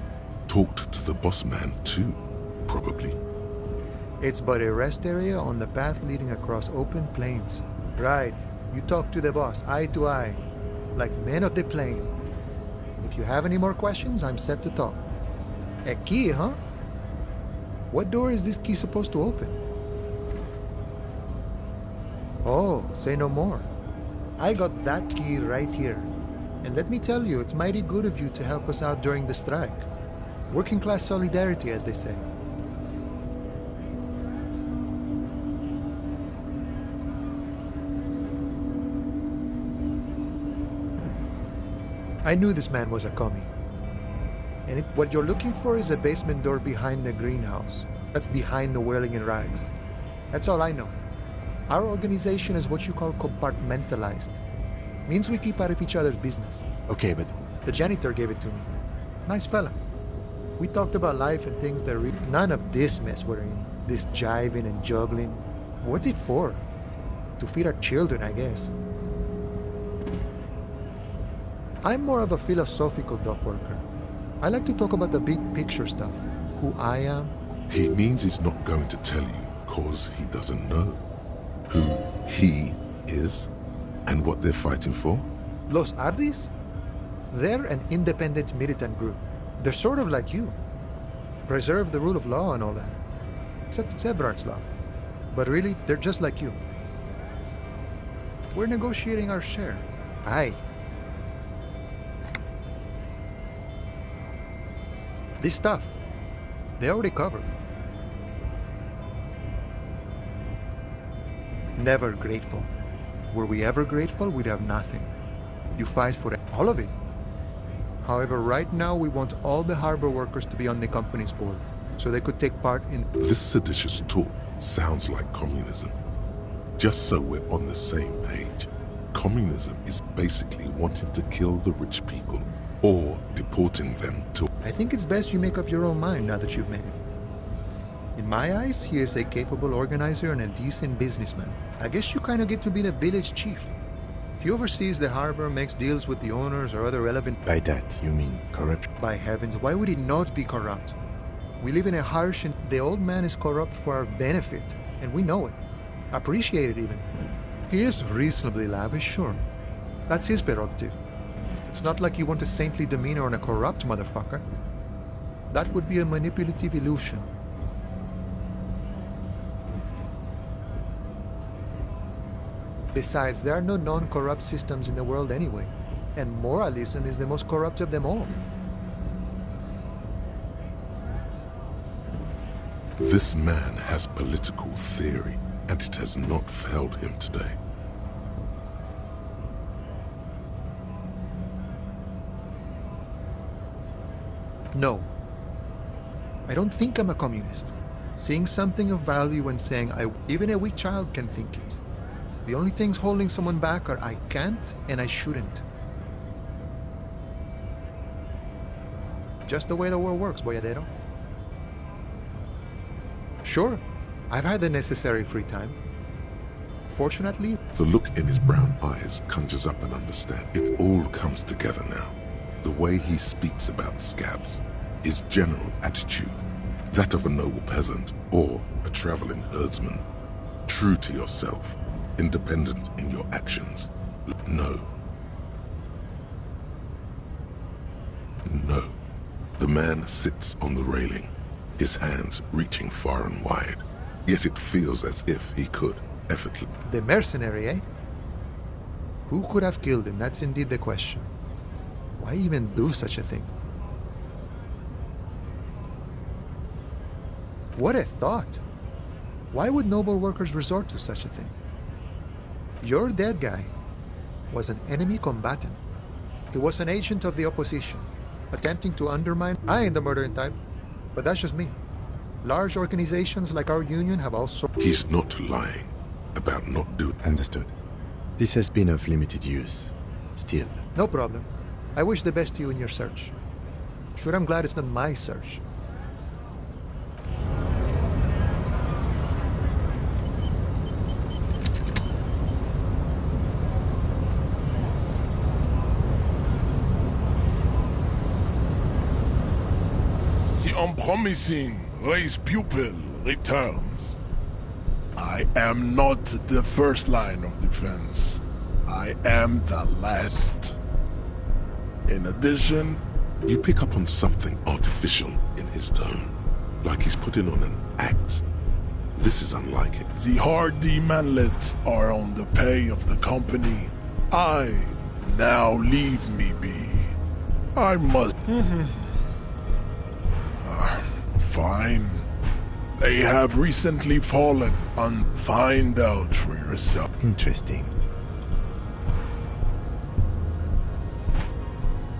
Talked to the boss man too, probably. It's but a rest area on the path leading across open plains. Right. You talk to the boss, eye to eye, like men of the plain. If you have any more questions, I'm set to talk. A key, huh? What door is this key supposed to open? Oh, say no more. I got that key right here. And let me tell you, it's mighty good of you to help us out during the strike. Working class solidarity, as they say. I knew this man was a commie. And what you're looking for is a basement door behind the greenhouse. That's behind the whirling in rags. That's all I know. Our organization is what you call compartmentalized. Means we keep out of each other's business. Okay, but... The janitor gave it to me. Nice fella. We talked about life and things that none of this mess we're in. This jiving and juggling. What's it for? To feed our children, I guess. I'm more of a philosophical dock worker. I like to talk about the big picture stuff. Who I am. He means he's not going to tell you, cause he doesn't know who he is and what they're fighting for. Los Ardis? They're an independent militant group. They're sort of like you. Preserve the rule of law and all that. Except it's Everard's law. But really, they're just like you. We're negotiating our share. Aye. This stuff, they already covered. Never grateful. Were we ever grateful, we'd have nothing. You fight for all of it. However, right now we want all the harbor workers to be on the company's board, so they could take part in... This seditious talk sounds like communism. Just so we're on the same page. Communism is basically wanting to kill the rich people, or deporting them to... I think it's best you make up your own mind now that you've made it. In my eyes, he is a capable organizer and a decent businessman. I guess you kind of get to be the village chief. He oversees the harbor, makes deals with the owners or other relevant... By that, you mean corruption? By heavens, why would he not be corrupt? We live in a harsh and... The old man is corrupt for our benefit, and we know it. Appreciate it even. He is reasonably lavish, sure. That's his prerogative. It's not like you want a saintly demeanor on a corrupt motherfucker. That would be a manipulative illusion. Besides, there are no non-corrupt systems in the world anyway, and moralism is the most corrupt of them all. This man has political theory, and it has not failed him today. No. I don't think I'm a communist. Seeing something of value and saying even a weak child can think it. The only things holding someone back are I can't and I shouldn't. Just the way the world works, boyadero. Sure, I've had the necessary free time. Fortunately... The look in his brown eyes conjures up an understanding. It all comes together now. The way he speaks about scabs, his general attitude, that of a noble peasant or a traveling herdsman. True to yourself, independent in your actions. No. No. The man sits on the railing, his hands reaching far and wide. Yet it feels as if he could effortlessly... The mercenary, eh? Who could have killed him? That's indeed the question. Why even do such a thing? What a thought! Why would noble workers resort to such a thing? Your dead guy was an enemy combatant. He was an agent of the opposition, attempting to undermine... I ain't the murdering type, but that's just me. Large organizations like our union have also... He's not lying about not doing... Understood. This has been of limited use. Still. No problem. I wish the best to you in your search. Sure, I'm glad it's not my search. unpromising race pupil returns. I am not the first line of defense. I am the last. In addition, you pick up on something artificial in his tone, like he's putting on an act. This is unlike it. The hardy manlets are on the pay of the company. Now leave me be. I must... Fine. They have recently fallen. Find out for yourself. Interesting.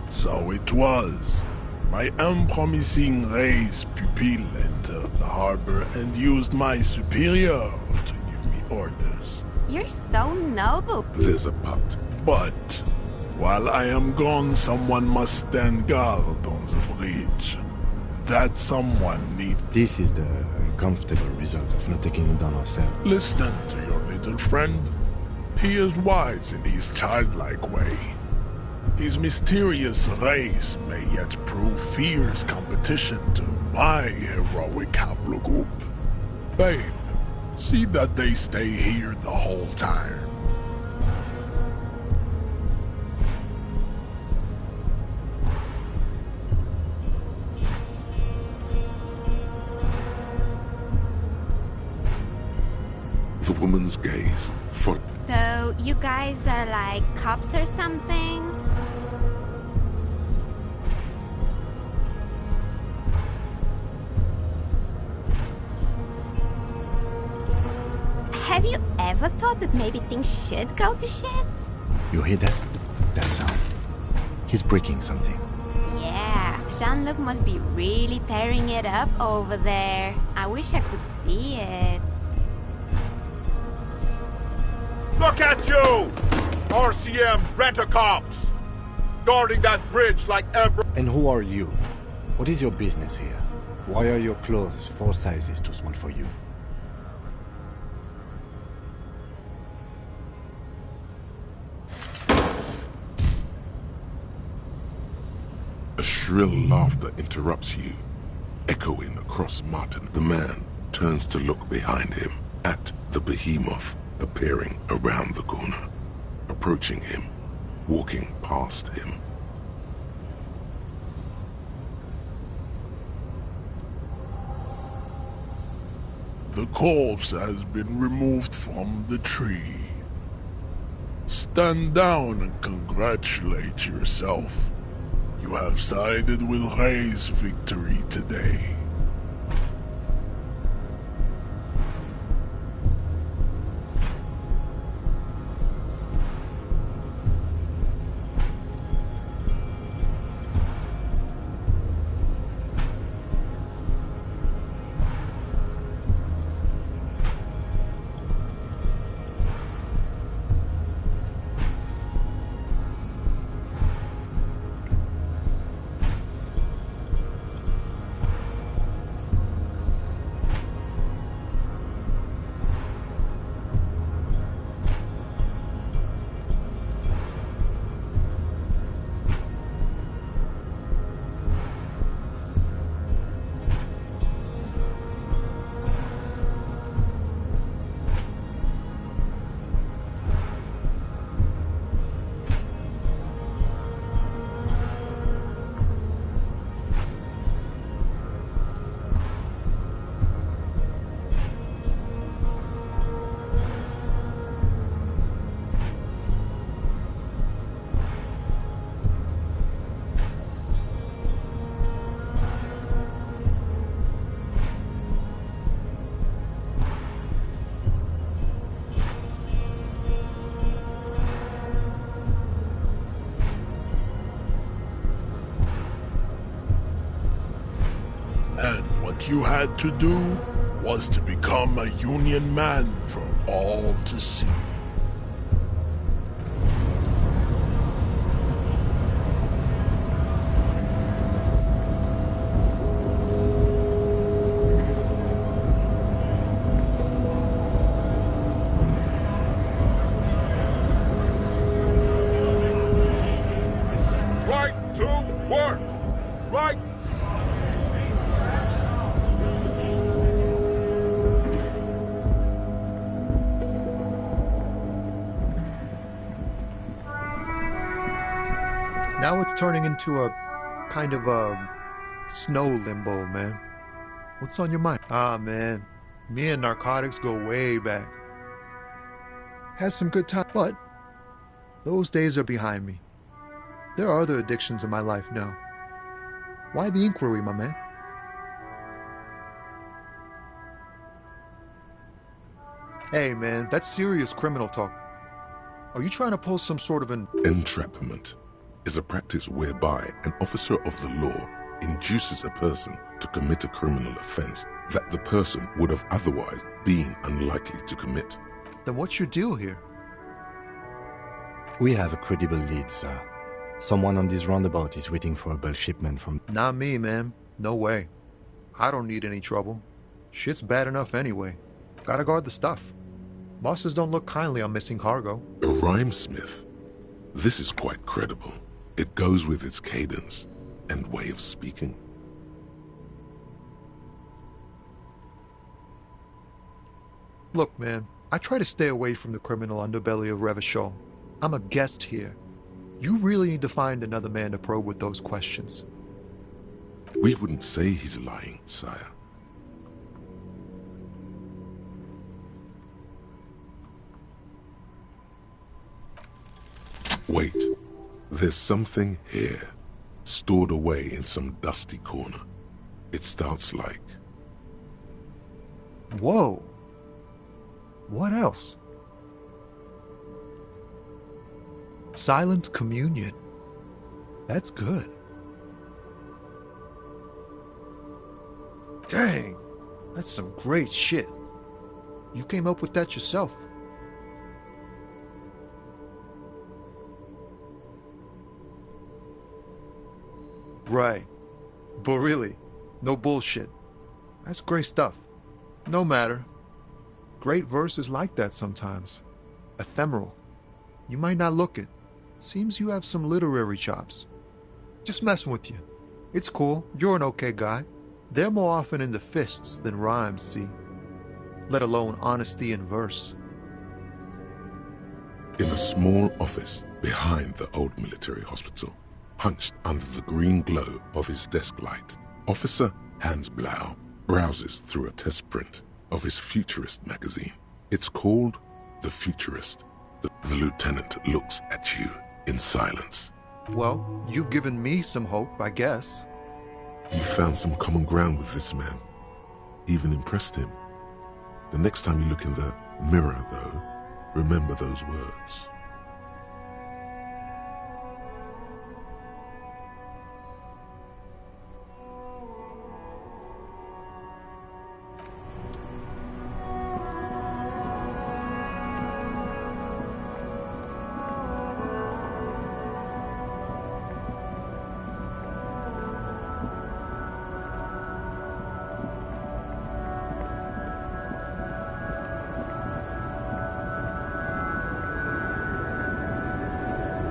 So it was. My unpromising race pupil entered the harbor and used my superior to give me orders. You're so noble. There's a but while I am gone, someone must stand guard on the bridge. That someone needs... This is the uncomfortable result of not taking it down ourselves. Listen to your little friend. He is wise in his childlike way. His mysterious race may yet prove fierce competition to my heroic haplogroup. Babe, see that they stay here the whole time. The woman's gaze for... So, you guys are like cops or something? Have you ever thought that maybe things should go to shit? You hear that? That sound. He's breaking something. Yeah, Jean-Luc must be really tearing it up over there. I wish I could see it. Look at you! RCM rent-a-cops! Guarding that bridge like ever... And who are you? What is your business here? Why are your clothes 4 sizes too small for you? A shrill laughter interrupts you, echoing across Martin. The man turns to look behind him at the behemoth appearing around the corner, approaching him, walking past him. The corpse has been removed from the tree. Stand down and congratulate yourself. You have sided with Ray's victory today. And what you had to do was to become a Union man for all to see. Right to work! Right... Now it's turning into a kind of a snow limbo, man. What's on your mind? Ah, man. Me and narcotics go way back. Had some good time, but those days are behind me. There are other addictions in my life now. Why the inquiry, my man? Hey, man, that's serious criminal talk. Are you trying to pull some sort of an... Entrapment is a practice whereby an officer of the law induces a person to commit a criminal offense that the person would have otherwise been unlikely to commit. Then what's your deal here? We have a credible lead, sir. Someone on this roundabout is waiting for a bulk shipment from... Not me, man. No way. I don't need any trouble. Shit's bad enough anyway. Gotta guard the stuff. Bosses don't look kindly on missing cargo. A rhymesmith? This is quite credible. It goes with its cadence and way of speaking. Look, man, I try to stay away from the criminal underbelly of Revachol. I'm a guest here. You really need to find another man to probe with those questions. We wouldn't say he's lying, sire. Wait, there's something here, stored away in some dusty corner. It starts like... Whoa! What else? Silent communion. That's good. Dang, that's some great shit. You came up with that yourself. Right. But really, no bullshit. That's great stuff. No matter. Great verses like that sometimes. Ephemeral. You might not look it. Seems you have some literary chops. Just messing with you. It's cool. You're an okay guy. They're more often in the fists than rhymes, see? Let alone honesty in verse. In a small office behind the old military hospital, hunched under the green glow of his desk light, Officer Hans Blau browses through a test print of his Futurist magazine. It's called The Futurist. The lieutenant looks at you in silence. Well, you've given me some hope, I guess. You found some common ground with this man. Even impressed him. The next time you look in the mirror, though, remember those words.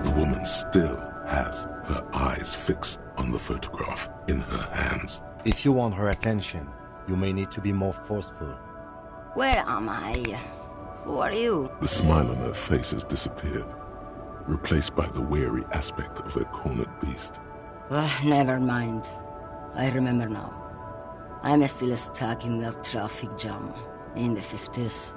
The woman still has her eyes fixed on the photograph in her hands. If you want her attention, you may need to be more forceful. Where am I? Who are you? The smile on her face has disappeared, replaced by the weary aspect of a cornered beast. Never mind. I remember now. I'm still stuck in that traffic jam in the 50s.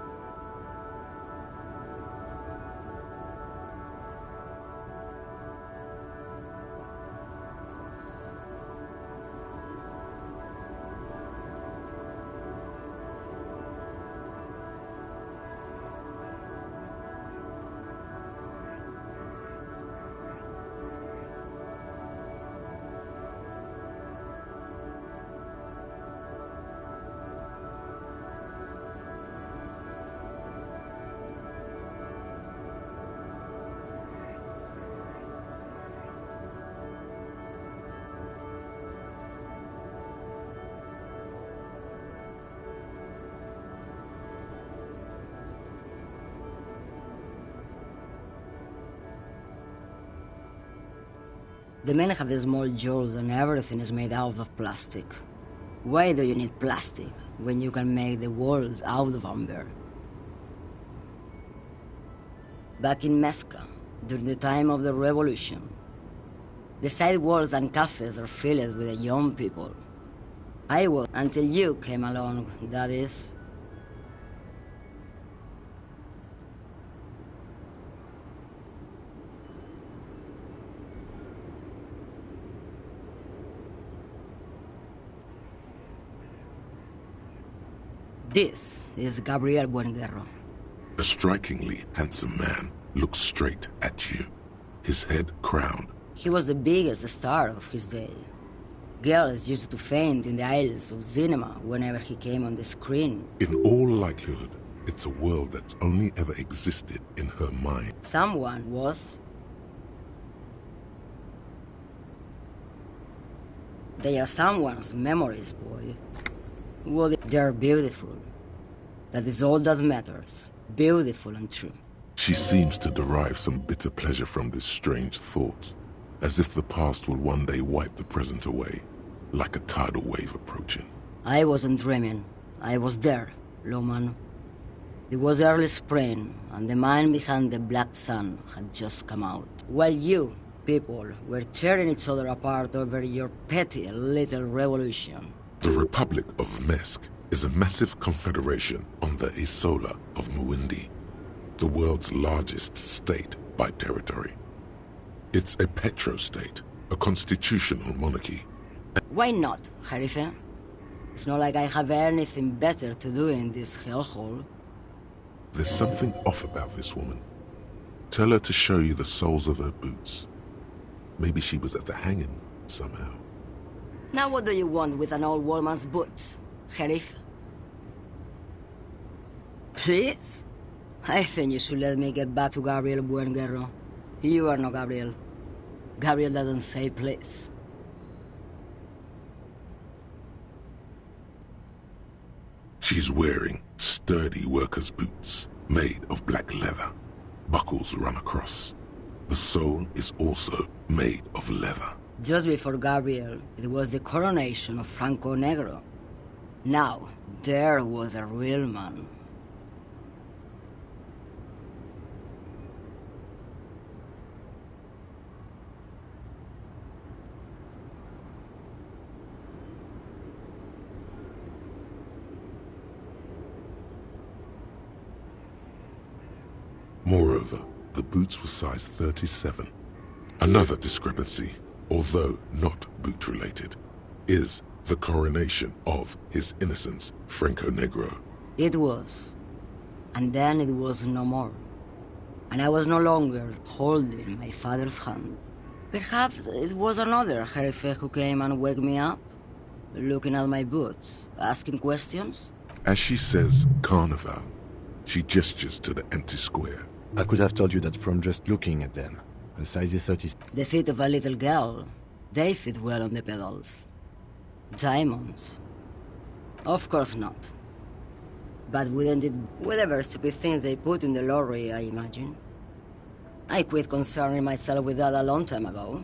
The men have small jaws and everything is made out of plastic. Why do you need plastic when you can make the world out of amber? Back in Mefka, during the time of the revolution, The sidewalks and cafes are filled with young people. I was, until you came along, that is. This is Gabriel Buenguerro. A strikingly handsome man looks straight at you, his head crowned. He was the biggest star of his day. Girls used to faint in the aisles of cinema whenever he came on the screen. In all likelihood, it's a world that's only ever existed in her mind. Someone was. They are someone's memories, boy. Well, they're beautiful. That is all that matters. Beautiful and true. She seems to derive some bitter pleasure from this strange thought, as if the past will one day wipe the present away, like a tidal wave approaching. I wasn't dreaming. I was there, Lawman. It was early spring, and the man behind the black sun had just come out. While you, people, were tearing each other apart over your petty little revolution. The Republic of Mesk is a massive confederation on the Isola of Muindi, the world's largest state by territory. It's a petrostate, a constitutional monarchy. Why not, Jerife? It's not like I have anything better to do in this hellhole. There's something off about this woman. Tell her to show you the soles of her boots. Maybe she was at the hanging somehow. Now what do you want with an old woman's boots, Sheriff? Please? I think you should let me get back to Gabriel Buenguerro. You are not Gabriel. Gabriel doesn't say please. She's wearing sturdy worker's boots, made of black leather. Buckles run across. The sole is also made of leather. Just before Gabriel, it was the coronation of Franco Negro. Now, there was a real man. Moreover, the boots were size 37. Another discrepancy, although not boot-related, is the coronation of His Innocence, Franco Negro. It was. And then it was no more. And I was no longer holding my father's hand. Perhaps it was another Jerife who came and woke me up, looking at my boots, asking questions. As she says Carnival, she gestures to the empty square. I could have told you that from just looking at them. A size 30. The feet of a little girl, they fit well on the pedals. Diamonds? Of course not. But wouldn't it whatever stupid things they put in the lorry, I imagine? I quit concerning myself with that a long time ago.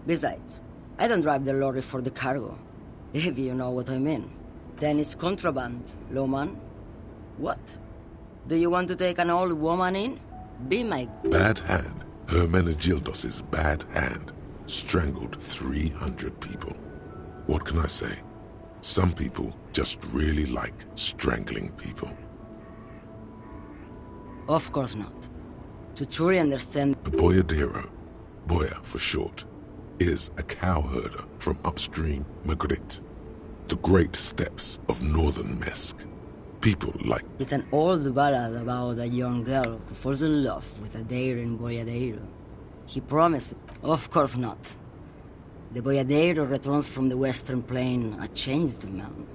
Besides, I don't drive the lorry for the cargo, if you know what I mean. Then it's contraband, Lawman. What? Do you want to take an old woman in? Be my... Bad hand. Hermenegildos's bad hand strangled 300 people. What can I say? Some people just really like strangling people. Of course not. To truly understand... A boyadero, boya for short, is a cowherder from upstream Magritte, the great steppes of northern Mesk. People like... It's an old ballad about a young girl who falls in love with a daring boyadero. He promised... Of course not. The boyadero returns from the western plain a changed man.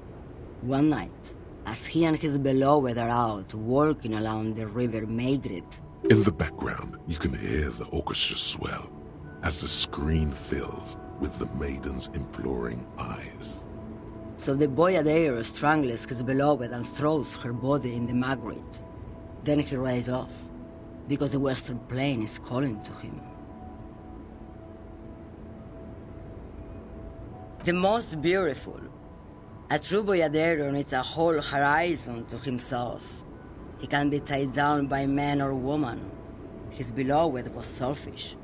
One night, as he and his beloved are out walking along the river Magritte. In the background, you can hear the orchestra swell as the screen fills with the maiden's imploring eyes. So the boyadero strangles his beloved and throws her body in the Magritte. Then he rides off, because the western plain is calling to him. The most beautiful. A true boyadero needs a whole horizon to himself. He can be tied down by man or woman. His beloved was selfish.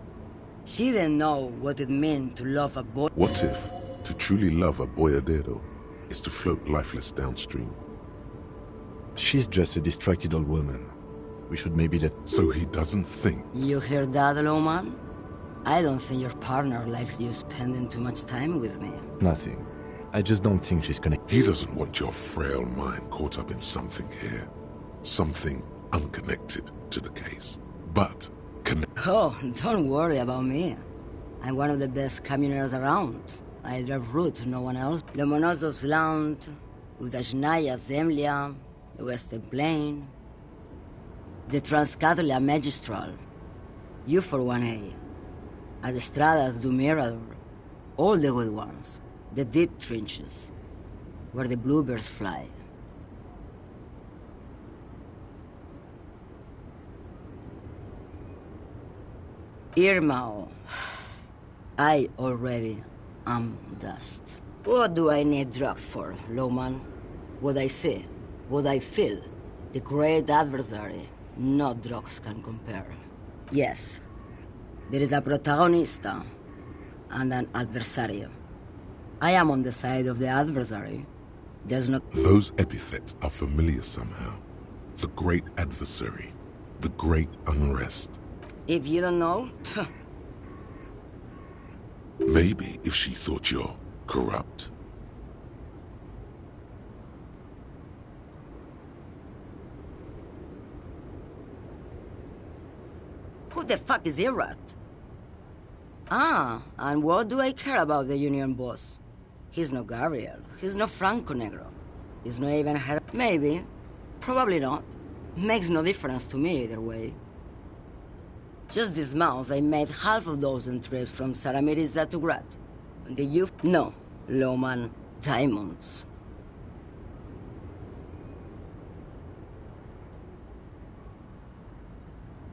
She didn't know what it meant to love a boy. What if to truly love a boyardero is to float lifeless downstream? She's just a distracted old woman. We should maybe let... So he doesn't think. You hear that, Lowman? I don't think your partner likes you spending too much time with me. Nothing. I just don't think she's connected. He doesn't want your frail mind caught up in something here. Something unconnected to the case. But Oh, don't worry about me. I'm one of the best communers around. I drive routes no one else. Lomonosov's Land, Udashnaya Zemlya, the Western Plain, the Transcatolia Magistral, you for 1A, Adestradas du Mirador, all the good ones, the deep trenches, where the bluebirds fly. Irmao, I already am dust. What do I need drugs for, Lowman? What I see, what I feel, the great adversary, no drugs can compare. Yes, there is a protagonista and an adversario. I am on the side of the adversary. There's no... Those epithets are familiar somehow. The great adversary, the great unrest. If you don't know... Maybe if she thought you're corrupt. Who the fuck is Irrat? Ah, and what do I care about the union boss? He's no Gabriel, he's no Franco Negro. He's not even her... Maybe. Probably not. Makes no difference to me either way. Just this month, I made half a dozen trips from Saramiriza to Grad. And the youth... No, Lowman, diamonds.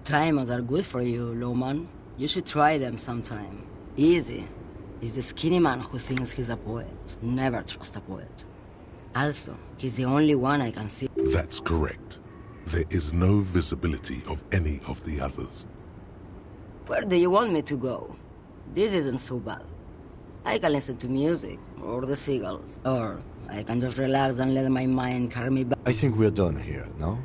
Diamonds are good for you, Lowman. You should try them sometime. Easy. Is the skinny man who thinks he's a poet. Never trust a poet. Also, he's the only one I can see. That's correct. There is no visibility of any of the others. Where do you want me to go? This isn't so bad. I can listen to music, or the seagulls, or I can just relax and let my mind carry me back. I think we're done here, no?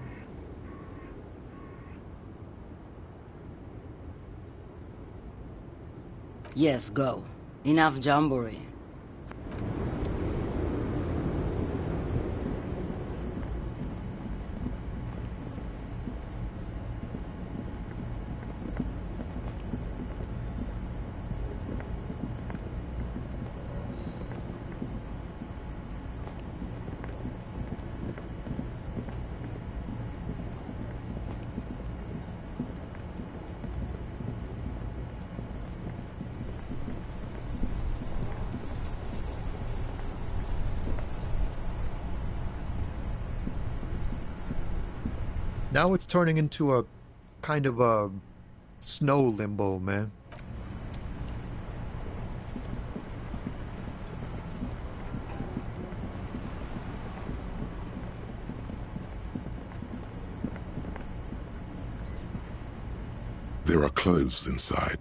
Yes, go. Enough jamboree. Now it's turning into a kind of a snow limbo, man. There are clothes inside.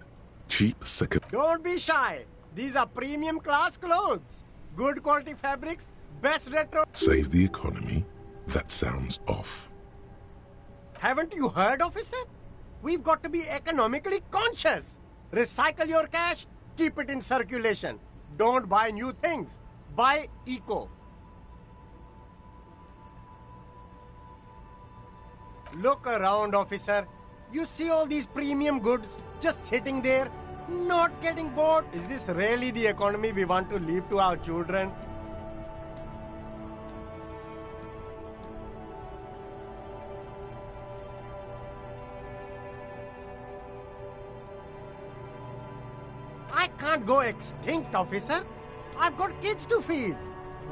Cheap second... Don't be shy. These are premium class clothes. Good quality fabrics, best retro... Save the economy? That sounds off. Haven't you heard, officer? We've got to be economically conscious. Recycle your cash, keep it in circulation. Don't buy new things. Buy eco. Look around, officer. You see all these premium goods just sitting there, not getting bought? Is this really the economy we want to leave to our children? I can't go extinct, officer. I've got kids to feed.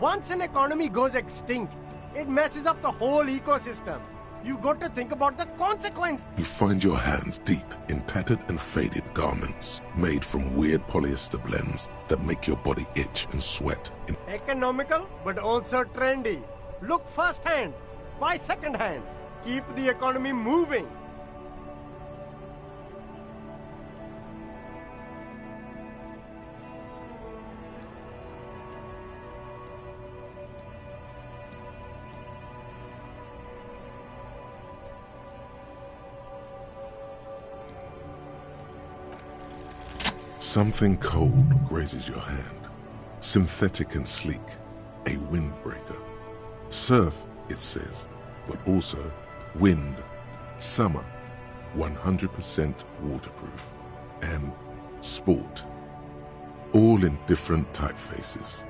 Once an economy goes extinct, it messes up the whole ecosystem. You got to think about the consequence. You find your hands deep in tattered and faded garments made from weird polyester blends that make your body itch and sweat. Economical, but also trendy. Look first-hand, buy second-hand. Keep the economy moving. Something cold grazes your hand. Synthetic and sleek. A windbreaker. Surf, it says, but also wind, summer, 100% waterproof, and sport. All in different typefaces.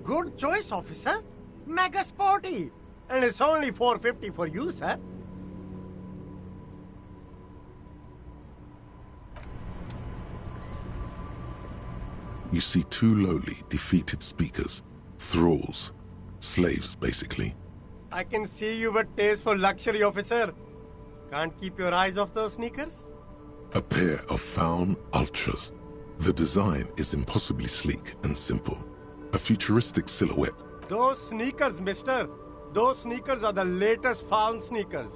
Good choice, officer. Mega sporty. And it's only $4.50 for you, sir. You see two lowly, defeated speakers. Thralls. Slaves, basically. I can see you've a taste for luxury, officer. Can't keep your eyes off those sneakers? A pair of Faun Ultras. The design is impossibly sleek and simple. A futuristic silhouette. Those sneakers, mister. Those sneakers are the latest Faun sneakers.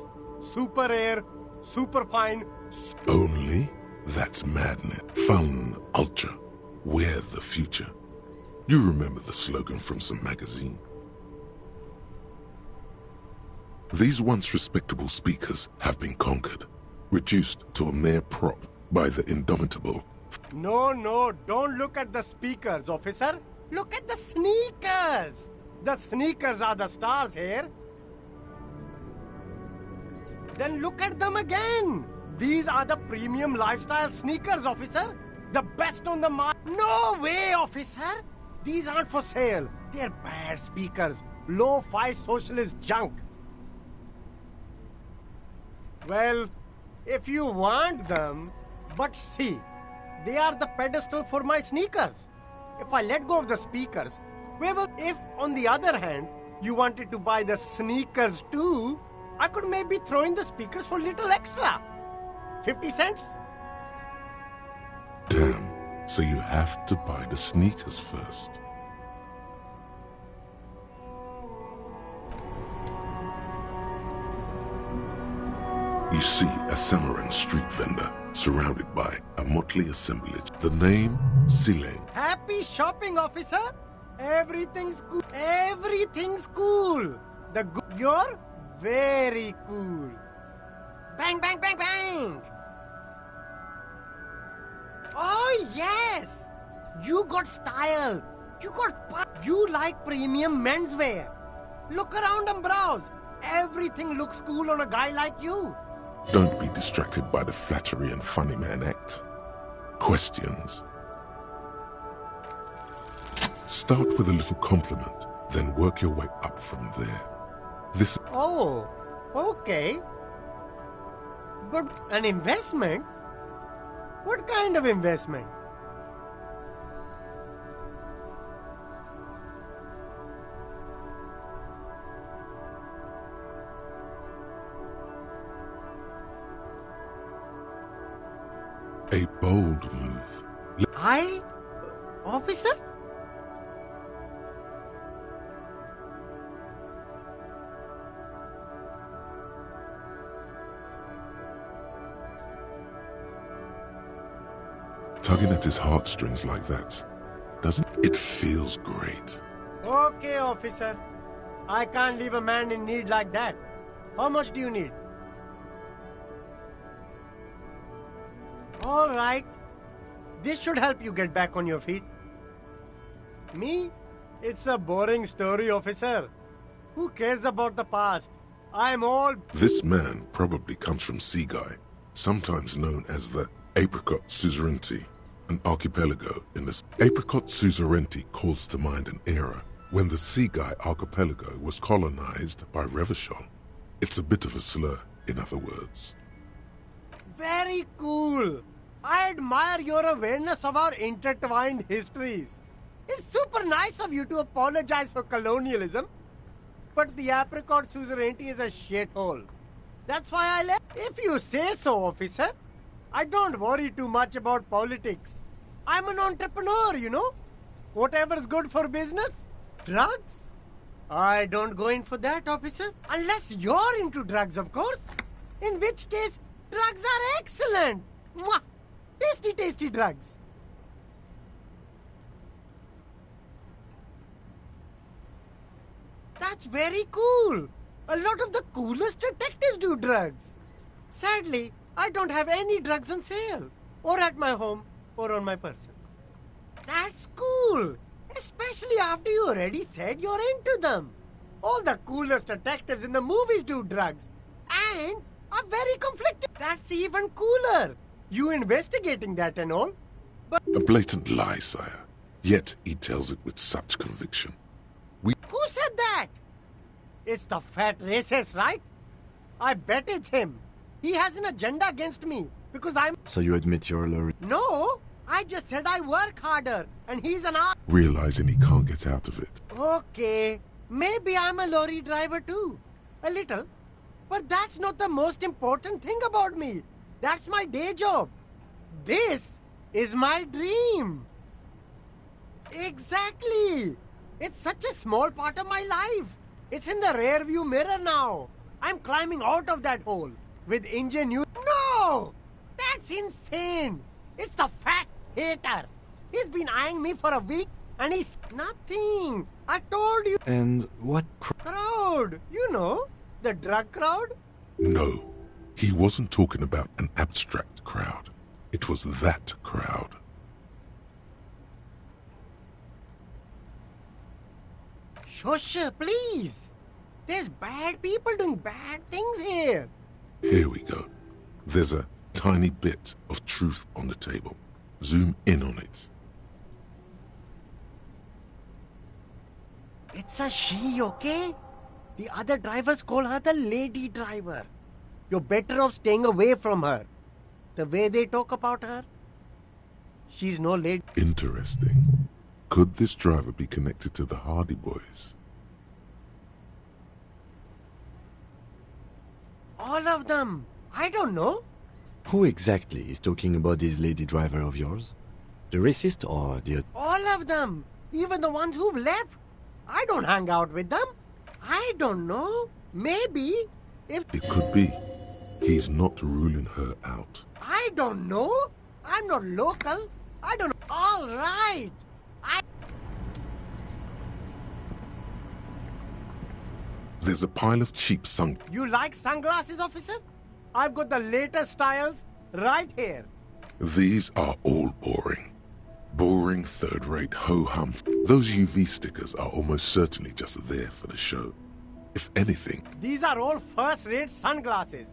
Super Air, super fine. Only? That's madness. Faun Ultra. We're the future. You remember the slogan from some magazine. These once respectable speakers have been conquered, reduced to a mere prop by the indomitable. No, don't look at the speakers, officer. Look at the sneakers. The sneakers are the stars here. Then look at them again. These are the premium lifestyle sneakers, officer. The best on the market. No way, officer. These aren't for sale. They're bad speakers. Low-fi socialist junk. Well, if you want them, but see, they are the pedestal for my sneakers. If I let go of the speakers, well, if, on the other hand, you wanted to buy the sneakers too, I could maybe throw in the speakers for little extra. 50 cents? Damn, so you have to buy the sneakers first. You see a Samaran street vendor surrounded by a motley assemblage. The name, Sileng. Happy shopping, officer. Everything's cool. Everything's cool. You're very cool. Bang, bang, bang, bang. Oh, yes. You got style. You like premium menswear. Look around and browse. Everything looks cool on a guy like you. Don't be distracted by the flattery and funny man act. Questions. Start with a little compliment, then work your way up from there. This... Oh, okay. But an investment? What kind of investment? A bold move. Officer? Tugging at his heartstrings like that, doesn't it? Feels great. Okay, officer. I can't leave a man in need like that. How much do you need? All right. This should help you get back on your feet. Me? It's a boring story, officer. Who cares about the past? I'm all... This man probably comes from Seaguy, sometimes known as the Apricot Suzerainty, an archipelago in the... Apricot Suzerainty calls to mind an era when the Seaguy archipelago was colonized by Revachol. It's a bit of a slur, in other words. Very cool. I admire your awareness of our intertwined histories. It's super nice of you to apologize for colonialism. But the Apricot Suzerainty is a shithole. That's why I left. If you say so, officer. I don't worry too much about politics. I'm an entrepreneur, you know. Whatever's good for business. Drugs? I don't go in for that, officer. Unless you're into drugs, of course. In which case, drugs are excellent. Mwah! Tasty, tasty drugs. That's very cool. A lot of the coolest detectives do drugs. Sadly, I don't have any drugs on sale. Or at my home, or on my person. That's cool. Especially after you already said you're into them. All the coolest detectives in the movies do drugs. And are very conflicted. That's even cooler. You investigating that and all. But a blatant lie, sire. Yet he tells it with such conviction. It's the fat racist, right? I bet it's him. He has an agenda against me because I'm... So you admit you're a lorry? No, I just said I work harder and he's an ass. Realizing he can't get out of it. Okay, maybe I'm a lorry driver too. A little. But that's not the most important thing about me. That's my day job. This is my dream. Exactly. It's such a small part of my life. It's in the rear view mirror now. I'm climbing out of that hole with ingenuity. No! That's insane. It's the fat hater. He's been eyeing me for a week and he's nothing. I told you. And what Crowd. You know, the drug crowd. No, he wasn't talking about an abstract crowd. It was that crowd. Shush, please. There's bad people doing bad things here. Here we go. There's a tiny bit of truth on the table. Zoom in on it. It's a she, okay? The other drivers call her the lady driver. You're better off staying away from her. The way they talk about her, she's no lady. Interesting. Could this driver be connected to the Hardy Boys? All of them. I don't know. Who exactly is talking about this lady driver of yours? The racist or the... All of them. Even the ones who've left. I don't hang out with them. I don't know. Maybe if... It could be. He's not ruling her out. I don't know. I'm not local. I don't know. All right. There's a pile of cheap You like sunglasses, officer? I've got the latest styles right here. These are all boring. Boring third-rate ho-hum. Those UV stickers are almost certainly just there for the show. If anything... These are all first-rate sunglasses.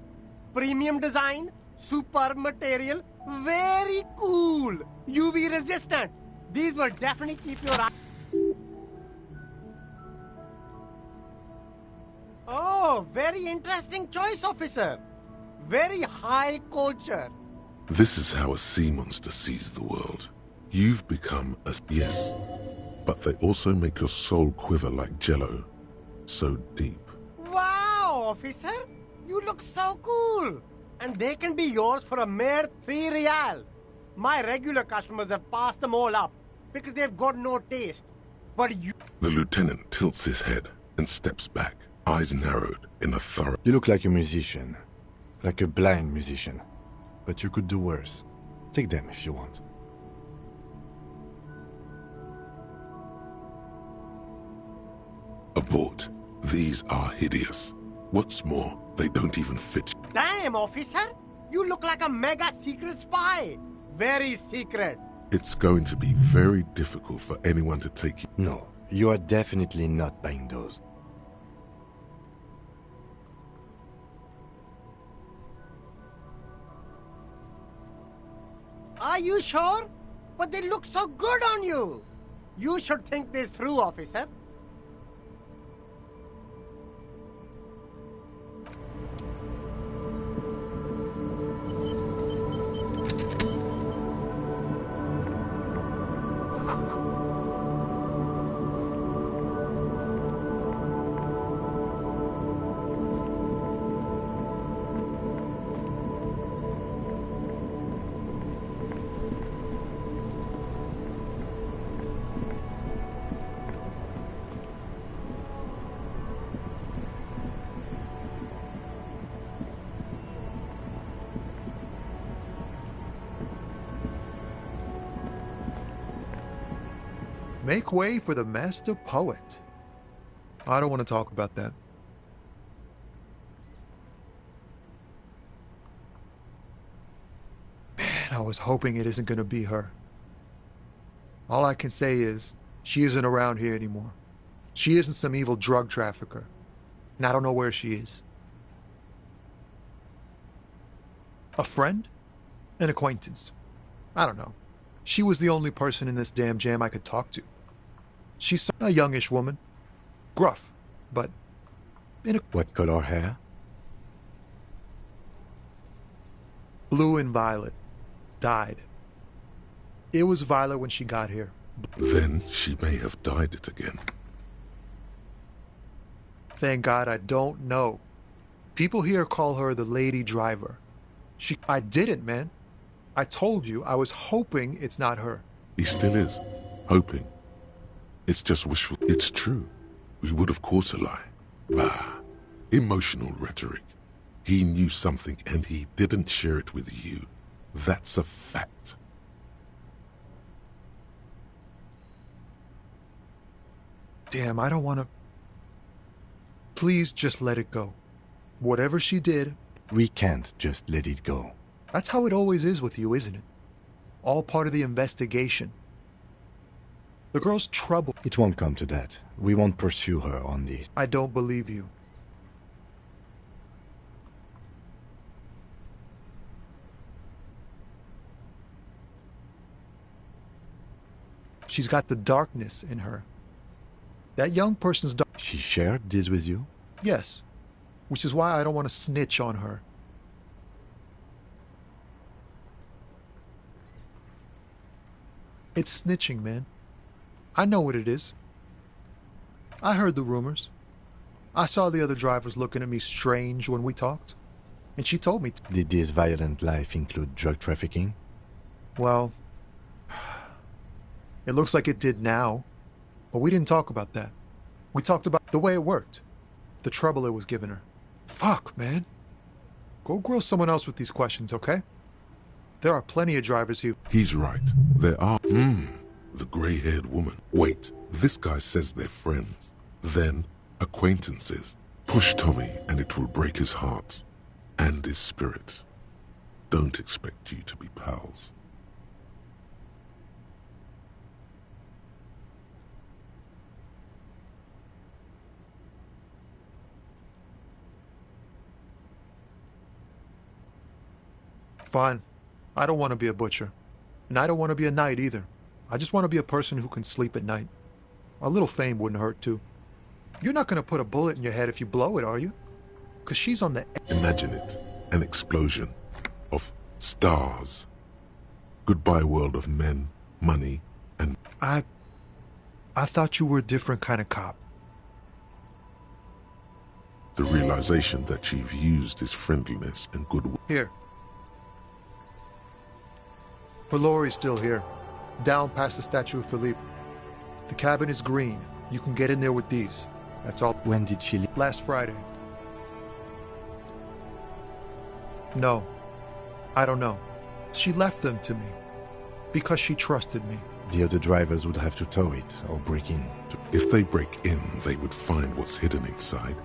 Premium design, superb material, very cool. UV resistant. These will definitely keep your eye... Oh, very interesting choice, officer. Very high culture. This is how a sea monster sees the world. You've become a... Yes, but they also make your soul quiver like jello. So deep. Wow, officer. You look so cool. And they can be yours for a mere 3 real. My regular customers have passed them all up because they've got no taste. But you... The lieutenant tilts his head and steps back, eyes narrowed in a thorough... You look like a musician. Like a blind musician. But you could do worse. Take them if you want. Abort. These are hideous. What's more, they don't even fit. Damn, officer! You look like a mega secret spy. Very secret. It's going to be very difficult for anyone to take you. No, you are definitely not buying those. Are you sure? But they look so good on you. You should think this through, officer. Make way for the master poet. I don't want to talk about that. Man, I was hoping it isn't going to be her. All I can say is, she isn't around here anymore. She isn't some evil drug trafficker. And I don't know where she is. A friend? An acquaintance? I don't know. She was the only person in this damn jam I could talk to. She's a youngish woman. Gruff, but What color hair? Blue and violet. Died. It was violet when she got here. Then she may have dyed it again. Thank God I don't know. People here call her the lady driver. I didn't, man. I told you, I was hoping it's not her. He still is. Hoping. It's just wishful. It's true. We would have caught a lie. Bah. Emotional rhetoric. He knew something and he didn't share it with you. That's a fact. Damn, I don't want to... Please just let it go. Whatever she did... We can't just let it go. That's how it always is with you, isn't it? All part of the investigation. The girl's trouble. It won't come to that. We won't pursue her on this. I don't believe you. She's got the darkness in her. That young person's dark. She shared this with you? Yes. Which is why I don't want to snitch on her. It's snitching, man. I know what it is. I heard the rumors. I saw the other drivers looking at me strange when we talked. And she told me to. Did this violent life include drug trafficking? Well, it looks like it did now. But we didn't talk about that. We talked about the way it worked. The trouble it was giving her. Fuck, man. Go grill someone else with these questions, okay? There are plenty of drivers who... He's right. There are... the grey-haired woman. Wait, this guy says they're friends. Then, acquaintances. Push Tommy and it will break his heart. And his spirit. Don't expect you to be pals. Fine. I don't want to be a butcher. And I don't want to be a knight either. I just want to be a person who can sleep at night. A little fame wouldn't hurt too. You're not going to put a bullet in your head if you blow it, are you? Because she's on the... Imagine it. An explosion of stars. Goodbye world of men, money, and... I thought you were a different kind of cop. The realization that you've used his friendliness and goodwill. Here. Valori's still here. Down past the statue of Philippe. The cabin is green. You can get in there with these. That's all. When did she leave? Last Friday. No. I don't know. She left them to me. Because she trusted me. The other drivers would have to tow it or break in. If they break in, they would find what's hidden inside.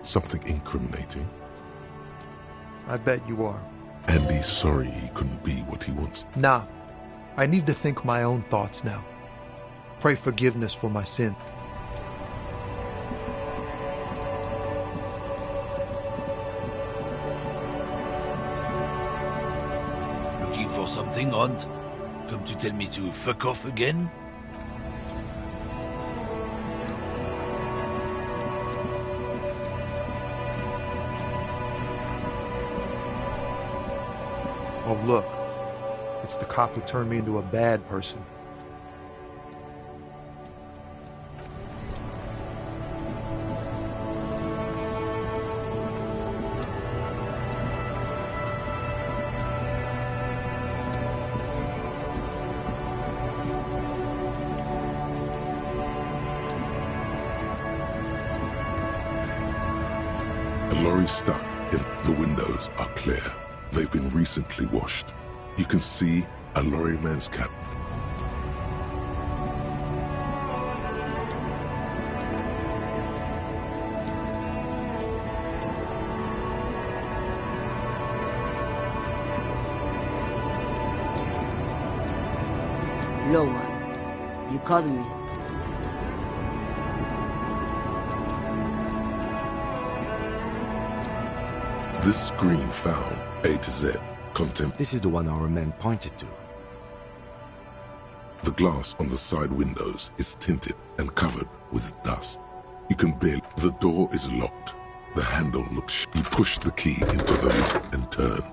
Something incriminating. I bet you are. And he's sorry he couldn't be what he wants. Nah. I need to think my own thoughts now. Pray forgiveness for my sin. Looking for something, Hunt? Come to tell me to fuck off again? Oh, look. It's the cop who turned me into a bad person. A lorry stuck in the windows are clear. They've been recently washed. You can see a lorryman's cap. Low man, you called me. This screen found A to Z. Content. This is the one our man pointed to. The glass on the side windows is tinted and covered with dust. You can barely... The door is locked. The handle looks. You push the key into the lock and turn.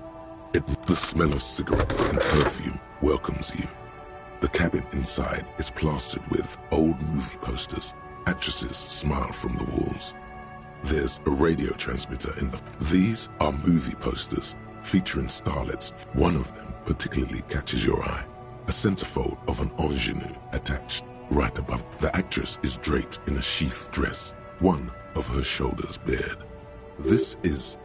The smell of cigarettes and perfume welcomes you. The cabin inside is plastered with old movie posters. Actresses smile from the walls. There's a radio transmitter in the... These are movie posters featuring starlets. One of them particularly catches your eye. A centerfold of an ingenue attached right above. The actress is draped in a sheath dress, one of her shoulders bared. This is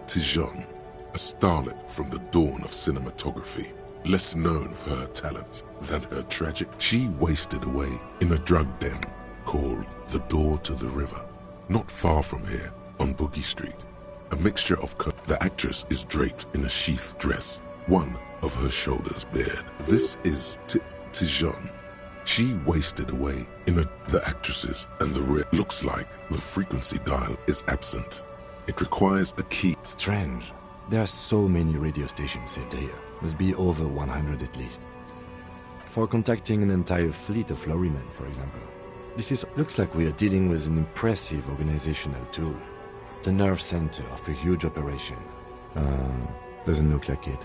Tijon, a starlet from the dawn of cinematography, less known for her talent than her tragic. She wasted away in a drug den called the Door to the River, not far from here on Boogie Street. A mixture of the actress is draped in a sheath dress, one of her shoulders bared. This is Tijon. She wasted away in the actresses and the rear. Looks like the frequency dial is absent. It requires a key. Strange. There are so many radio stations set here. Must be over 100 at least. For contacting an entire fleet of lorrymen, for example. Looks like we are dealing with an impressive organizational tool. The nerve center of a huge operation. Doesn't look like it.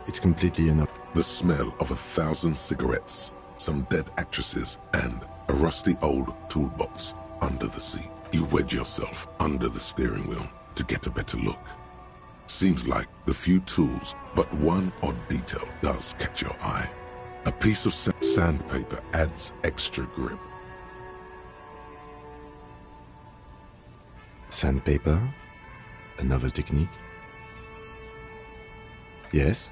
It's completely enough. The smell of 1,000 cigarettes, some dead actresses, and a rusty old toolbox under the seat. You wedge yourself under the steering wheel to get a better look. Seems like the few tools, but one odd detail does catch your eye. A piece of sandpaper adds extra grip. Sandpaper? A novel technique? Yes?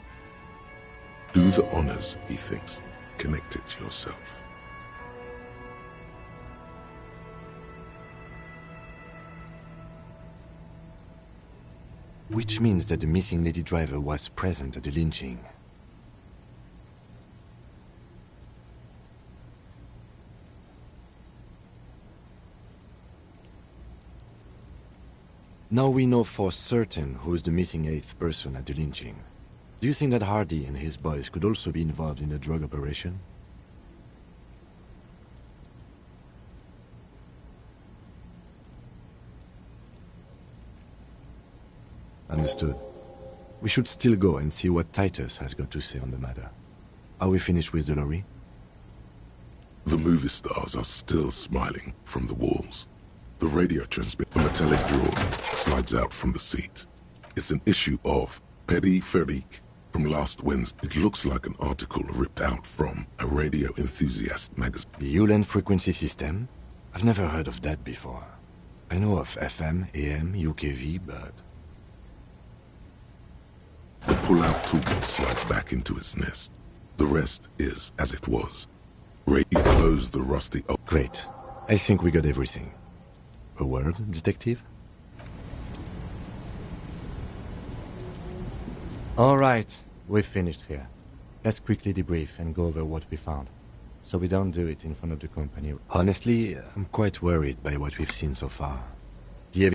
Do the honors, he thinks. Connect it yourself. Which means that the missing lady driver was present at the lynching. Now we know for certain who is the missing 8th person at the lynching. Do you think that Hardy and his boys could also be involved in the drug operation? Understood. We should still go and see what Titus has got to say on the matter. Are we finished with the lorry? The movie stars are still smiling from the walls. The radio transmitter, a metallic drawer, slides out from the seat. It's an issue of Peripherique from last Wednesday. It looks like an article ripped out from a radio enthusiast magazine. The Ulan frequency system? I've never heard of that before. I know of FM, AM, UKV, but... The pull-out toolbox slides back into its nest. The rest is as it was. You close the rusty... Great. I think we got everything. A word, detective? All right, we've finished here. Let's quickly debrief and go over what we found, so we don't do it in front of the company. Honestly, I'm quite worried by what we've seen so far.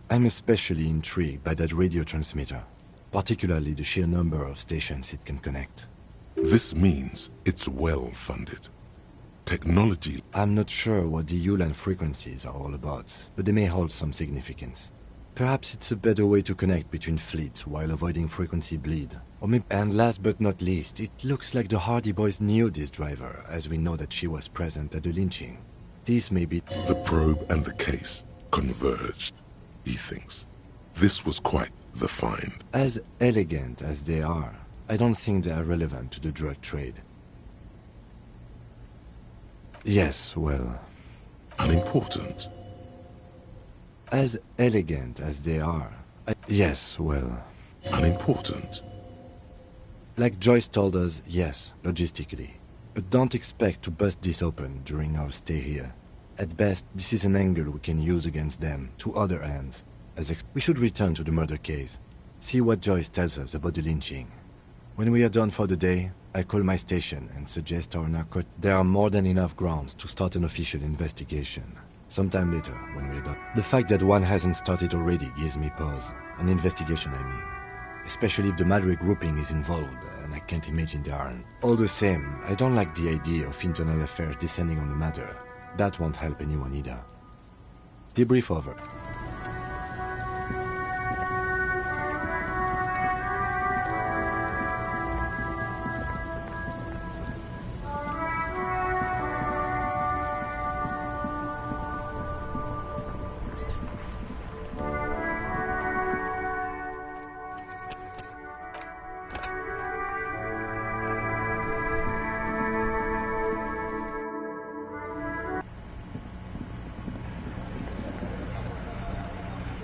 I'm especially intrigued by that radio transmitter, particularly the sheer number of stations it can connect. This means it's well-funded. Technology... I'm not sure what the Ulan frequencies are all about, but they may hold some significance. Perhaps it's a better way to connect between fleets while avoiding frequency bleed. Or maybe, and last but not least, it looks like the Hardy boys knew this driver, as we know that she was present at the lynching. These may be... The probe and the case converged, he thinks. This was quite the find. As elegant as they are, I don't think they are relevant to the drug trade. Yes, well... Unimportant. As elegant as they are... Yes, well... Unimportant. Like Joyce told us, yes, logistically. But don't expect to bust this open during our stay here. At best, this is an angle we can use against them, to other ends. We should return to the murder case. See what Joyce tells us about the lynching. When we are done for the day, I call my station and suggest our narcotic... There are more than enough grounds to start an official investigation. Sometime later, when we're done. The fact that one hasn't started already gives me pause. An investigation, I mean. Especially if the Madrid grouping is involved, and I can't imagine they aren't. All the same, I don't like the idea of internal affairs descending on the matter. That won't help anyone either. Debrief over.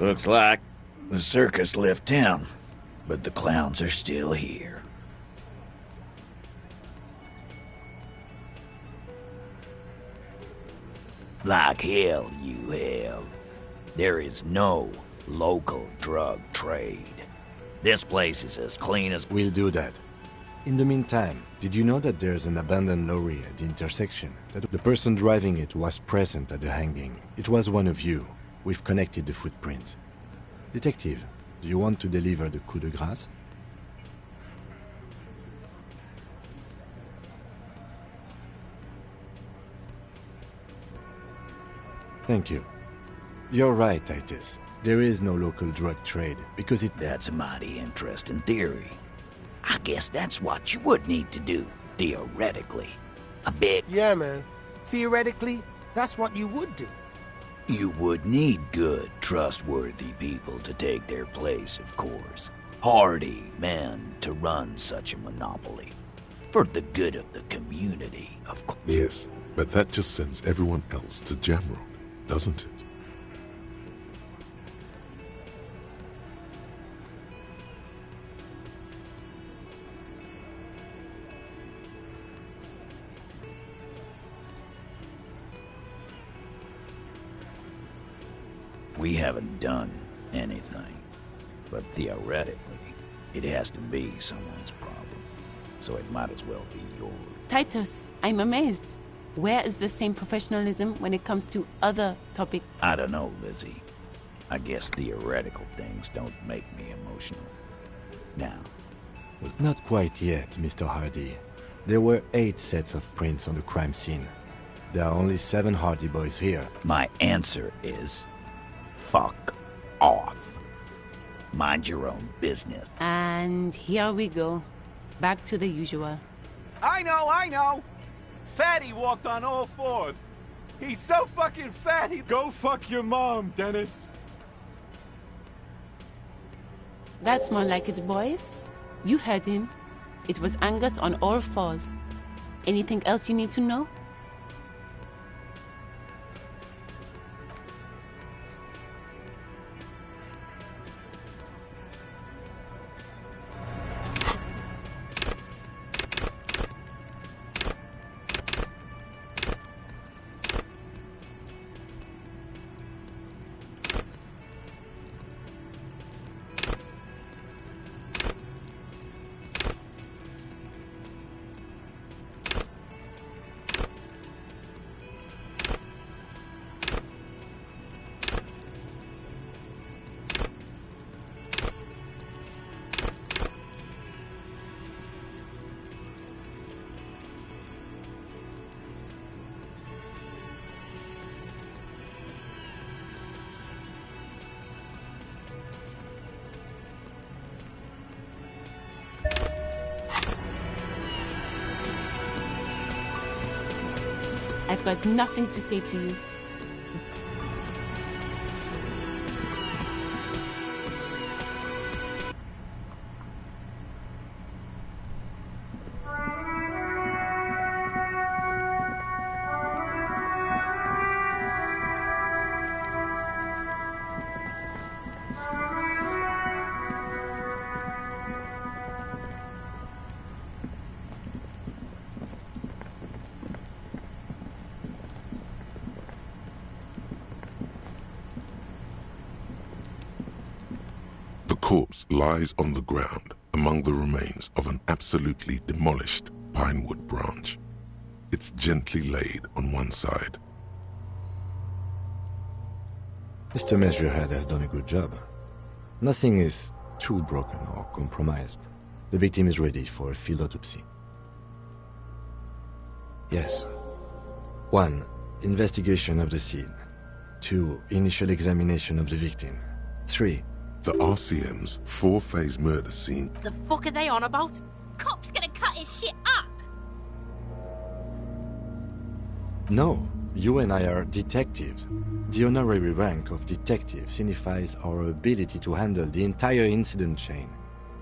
Looks like the circus left town, but the clowns are still here. Like hell you have. There is no local drug trade. This place is as clean as... We'll do that. In the meantime, did you know that there's an abandoned lorry at the intersection? That the person driving it was present at the hanging. It was one of you. We've connected the footprints. Detective, do you want to deliver the coup de grâce? Thank you. You're right, Titus. There is no local drug trade, because it... That's a mighty interesting theory. I guess that's what you would need to do, theoretically. A bit... Yeah, man. Theoretically, that's what you would do. You would need good, trustworthy people to take their place, of course. Hardy men to run such a monopoly. For the good of the community, of course. Yes, but that just sends everyone else to Jamrock, doesn't it? We haven't done anything, but theoretically, it has to be someone's problem, so it might as well be yours. Titus, I'm amazed. Where is the same professionalism when it comes to other topics? I don't know, Lizzie. I guess theoretical things don't make me emotional. Now... Not quite yet, Mr. Hardy. There were 8 sets of prints on the crime scene. There are only 7 Hardy boys here. My answer is... fuck off. Mind your own business. And here we go. Back to the usual. I know! Fatty walked on all 4s. He's so fucking fat, he... Go fuck your mom, Dennis. That's more like it, boys. You heard him. It was Angus on all 4s. Anything else you need to know? I've got nothing to say to you. The corpse lies on the ground among the remains of an absolutely demolished pinewood branch. It's gently laid on one side. Mr. Measurehead has done a good job. Nothing is too broken or compromised. The victim is ready for a field autopsy. Yes. 1. Investigation of the scene. 2. Initial examination of the victim. 3. The RCM's 4-phase murder scene. The fuck are they on about? Cop's gonna cut his shit up! No, you and I are detectives. The honorary rank of detective signifies our ability to handle the entire incident chain.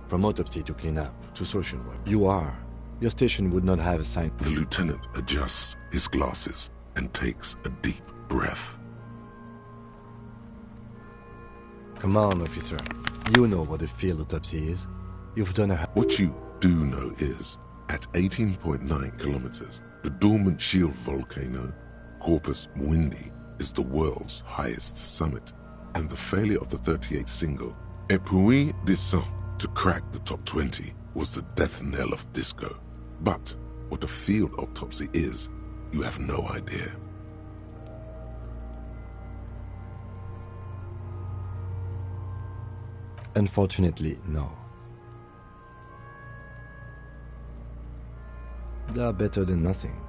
From autopsy to cleanup to social work. You are. Your station would not have assigned... The lieutenant adjusts his glasses and takes a deep breath. Come on, officer. You know what a field autopsy is. You've done a... What you do know is, at 18.9 kilometers, the dormant shield volcano, Corpus Mundi, is the world's highest summit, and the failure of the 38 single, Et puis descend, to crack the top 20 was the death knell of disco. But what a field autopsy is, you have no idea. Unfortunately, no. They are better than nothing.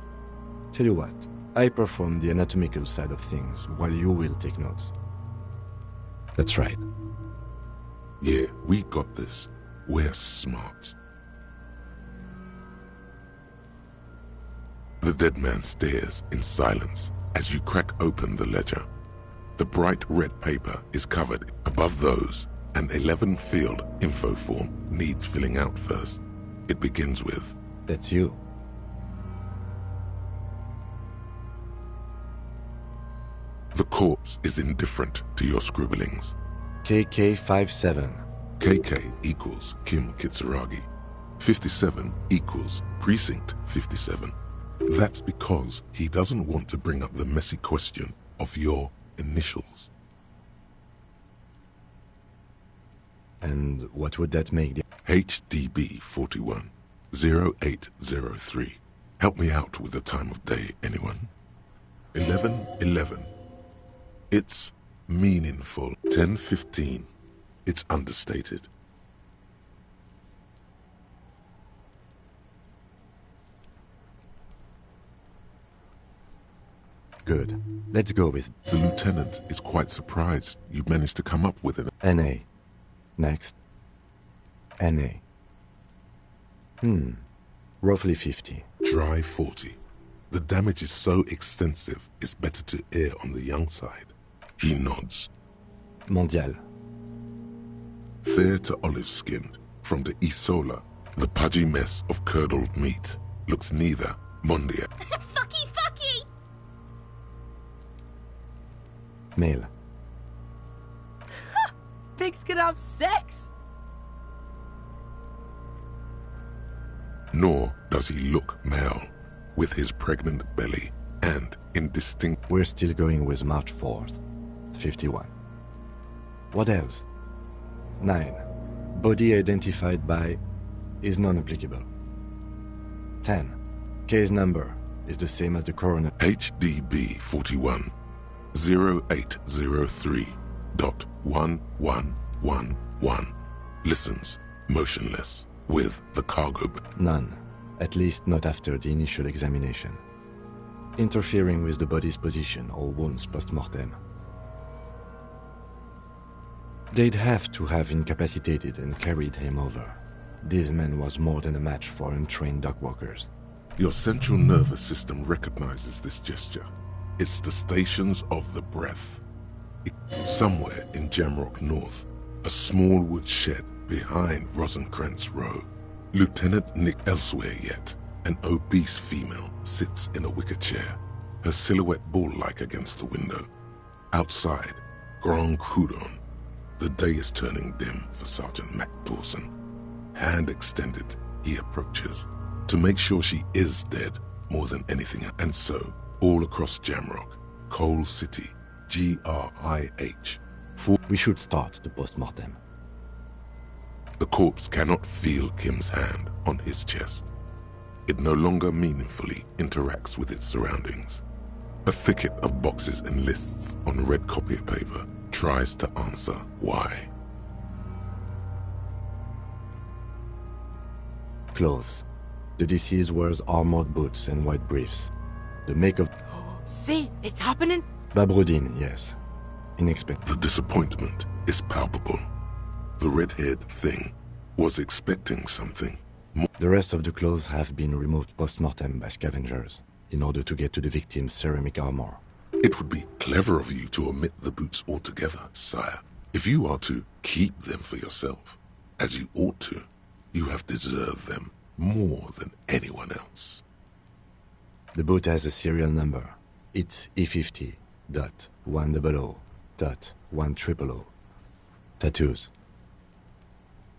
Tell you what, I perform the anatomical side of things while you will take notes. That's right. Yeah, we got this. We're smart. The dead man stares in silence as you crack open the ledger. The bright red paper is covered. Above those, an 11-field info form needs filling out first. It begins with... That's you. The corpse is indifferent to your scribblings. KK57. KK equals Kim Kitsuragi. 57 equals Precinct 57. That's because he doesn't want to bring up the messy question of your initials. And what would that make the... HDB 41 0803. Help me out with the time of day, anyone? 11:11. It's meaningful. 10:15. It's understated. Good. Let's go with... The lieutenant is quite surprised you managed to come up with it. NA. Next. NA. Roughly 50. Dry 40. The damage is so extensive, it's better to err on the young side. He nods. Mondial. Fair to olive-skinned, from the Isola, the pudgy mess of curdled meat looks neither mondial. Fucky, fucky! Male. Pigs can have sex! Nor does he look male, with his pregnant belly and indistinct... We're still going with March 4th. 51. What else? 9. Body identified by is non-applicable. 10. Case number is the same as the coroner. HDB 41 0803.1111 listens motionless with the cargo. None. At least not after the initial examination. Interfering with the body's position or wounds post-mortem. They'd have to have incapacitated and carried him over. This man was more than a match for untrained dogwalkers. Your central nervous system recognizes this gesture. It's the stations of the breath. Somewhere in Jamrock North, a small wood shed behind Rosencrantz Row. Lieutenant Nick elsewhere yet, an obese female sits in a wicker chair, her silhouette bull-like against the window. Outside, Grand Coudon. The day is turning dim for Sergeant Mac Dawson. Hand extended, he approaches, to make sure she is dead more than anything. And so, all across Jamrock, Coal City, GRIH. We should start the post-mortem. The corpse cannot feel Kim's hand on his chest. It no longer meaningfully interacts with its surroundings. A thicket of boxes and lists on red copier paper tries to answer why. Clothes. The deceased wears armored boots and white briefs. The make of... See, it's happening? Babroudin, yes. Unexpected. The disappointment is palpable. The red-haired thing was expecting something more. The rest of the clothes have been removed post-mortem by scavengers in order to get to the victim's ceramic armor. It would be clever of you to omit the boots altogether, sire. If you are to keep them for yourself, as you ought to, you have deserved them more than anyone else. The boot has a serial number. It's E50.100.100. Tattoos.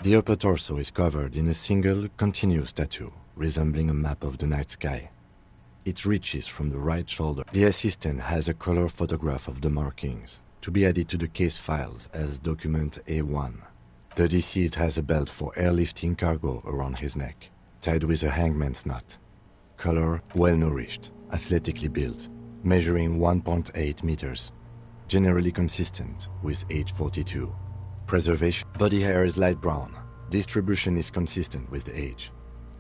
The upper torso is covered in a single, continuous tattoo, resembling a map of the night sky. It reaches from the right shoulder. The assistant has a color photograph of the markings, to be added to the case files as document A1. The deceased has a belt for airlifting cargo around his neck, tied with a hangman's knot. Color well-nourished, athletically built, measuring 1.8 meters. Generally consistent with age 42. Preservation. Body hair is light brown. Distribution is consistent with the age.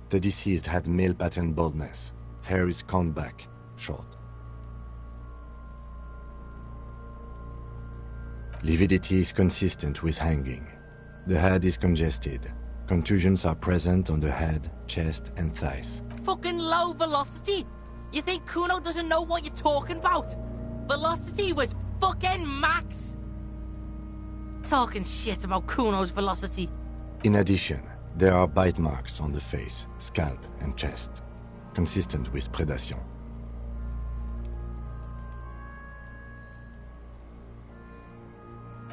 The deceased had male pattern baldness. Hair is combed back, short. Lividity is consistent with hanging. The head is congested. Contusions are present on the head, chest, and thighs. Fucking low velocity! You think Kuno doesn't know what you're talking about? Velocity was fucking max! Talking shit about Kuno's velocity. In addition, there are bite marks on the face, scalp, and chest, consistent with predation.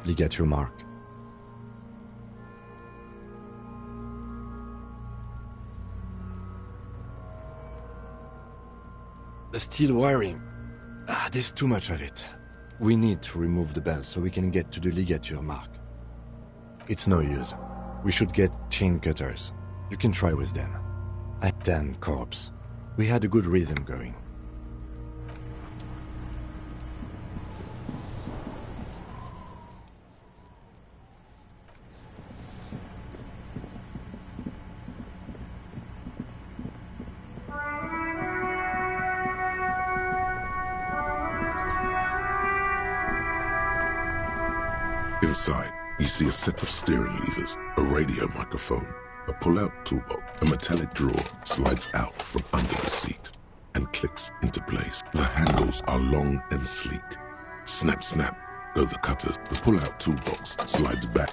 Ligature mark. The steel wiring. There's too much of it. We need to remove the belt so we can get to the ligature mark. It's no use. We should get chain cutters. You can try with them. Damn corpse. We had a good rhythm going. Inside, you see a set of steering levers, a radio microphone, a pull-out toolbox. A metallic drawer slides out from under the seat and clicks into place. The handles are long and sleek. Snap, snap go the cutters. The pull-out toolbox slides back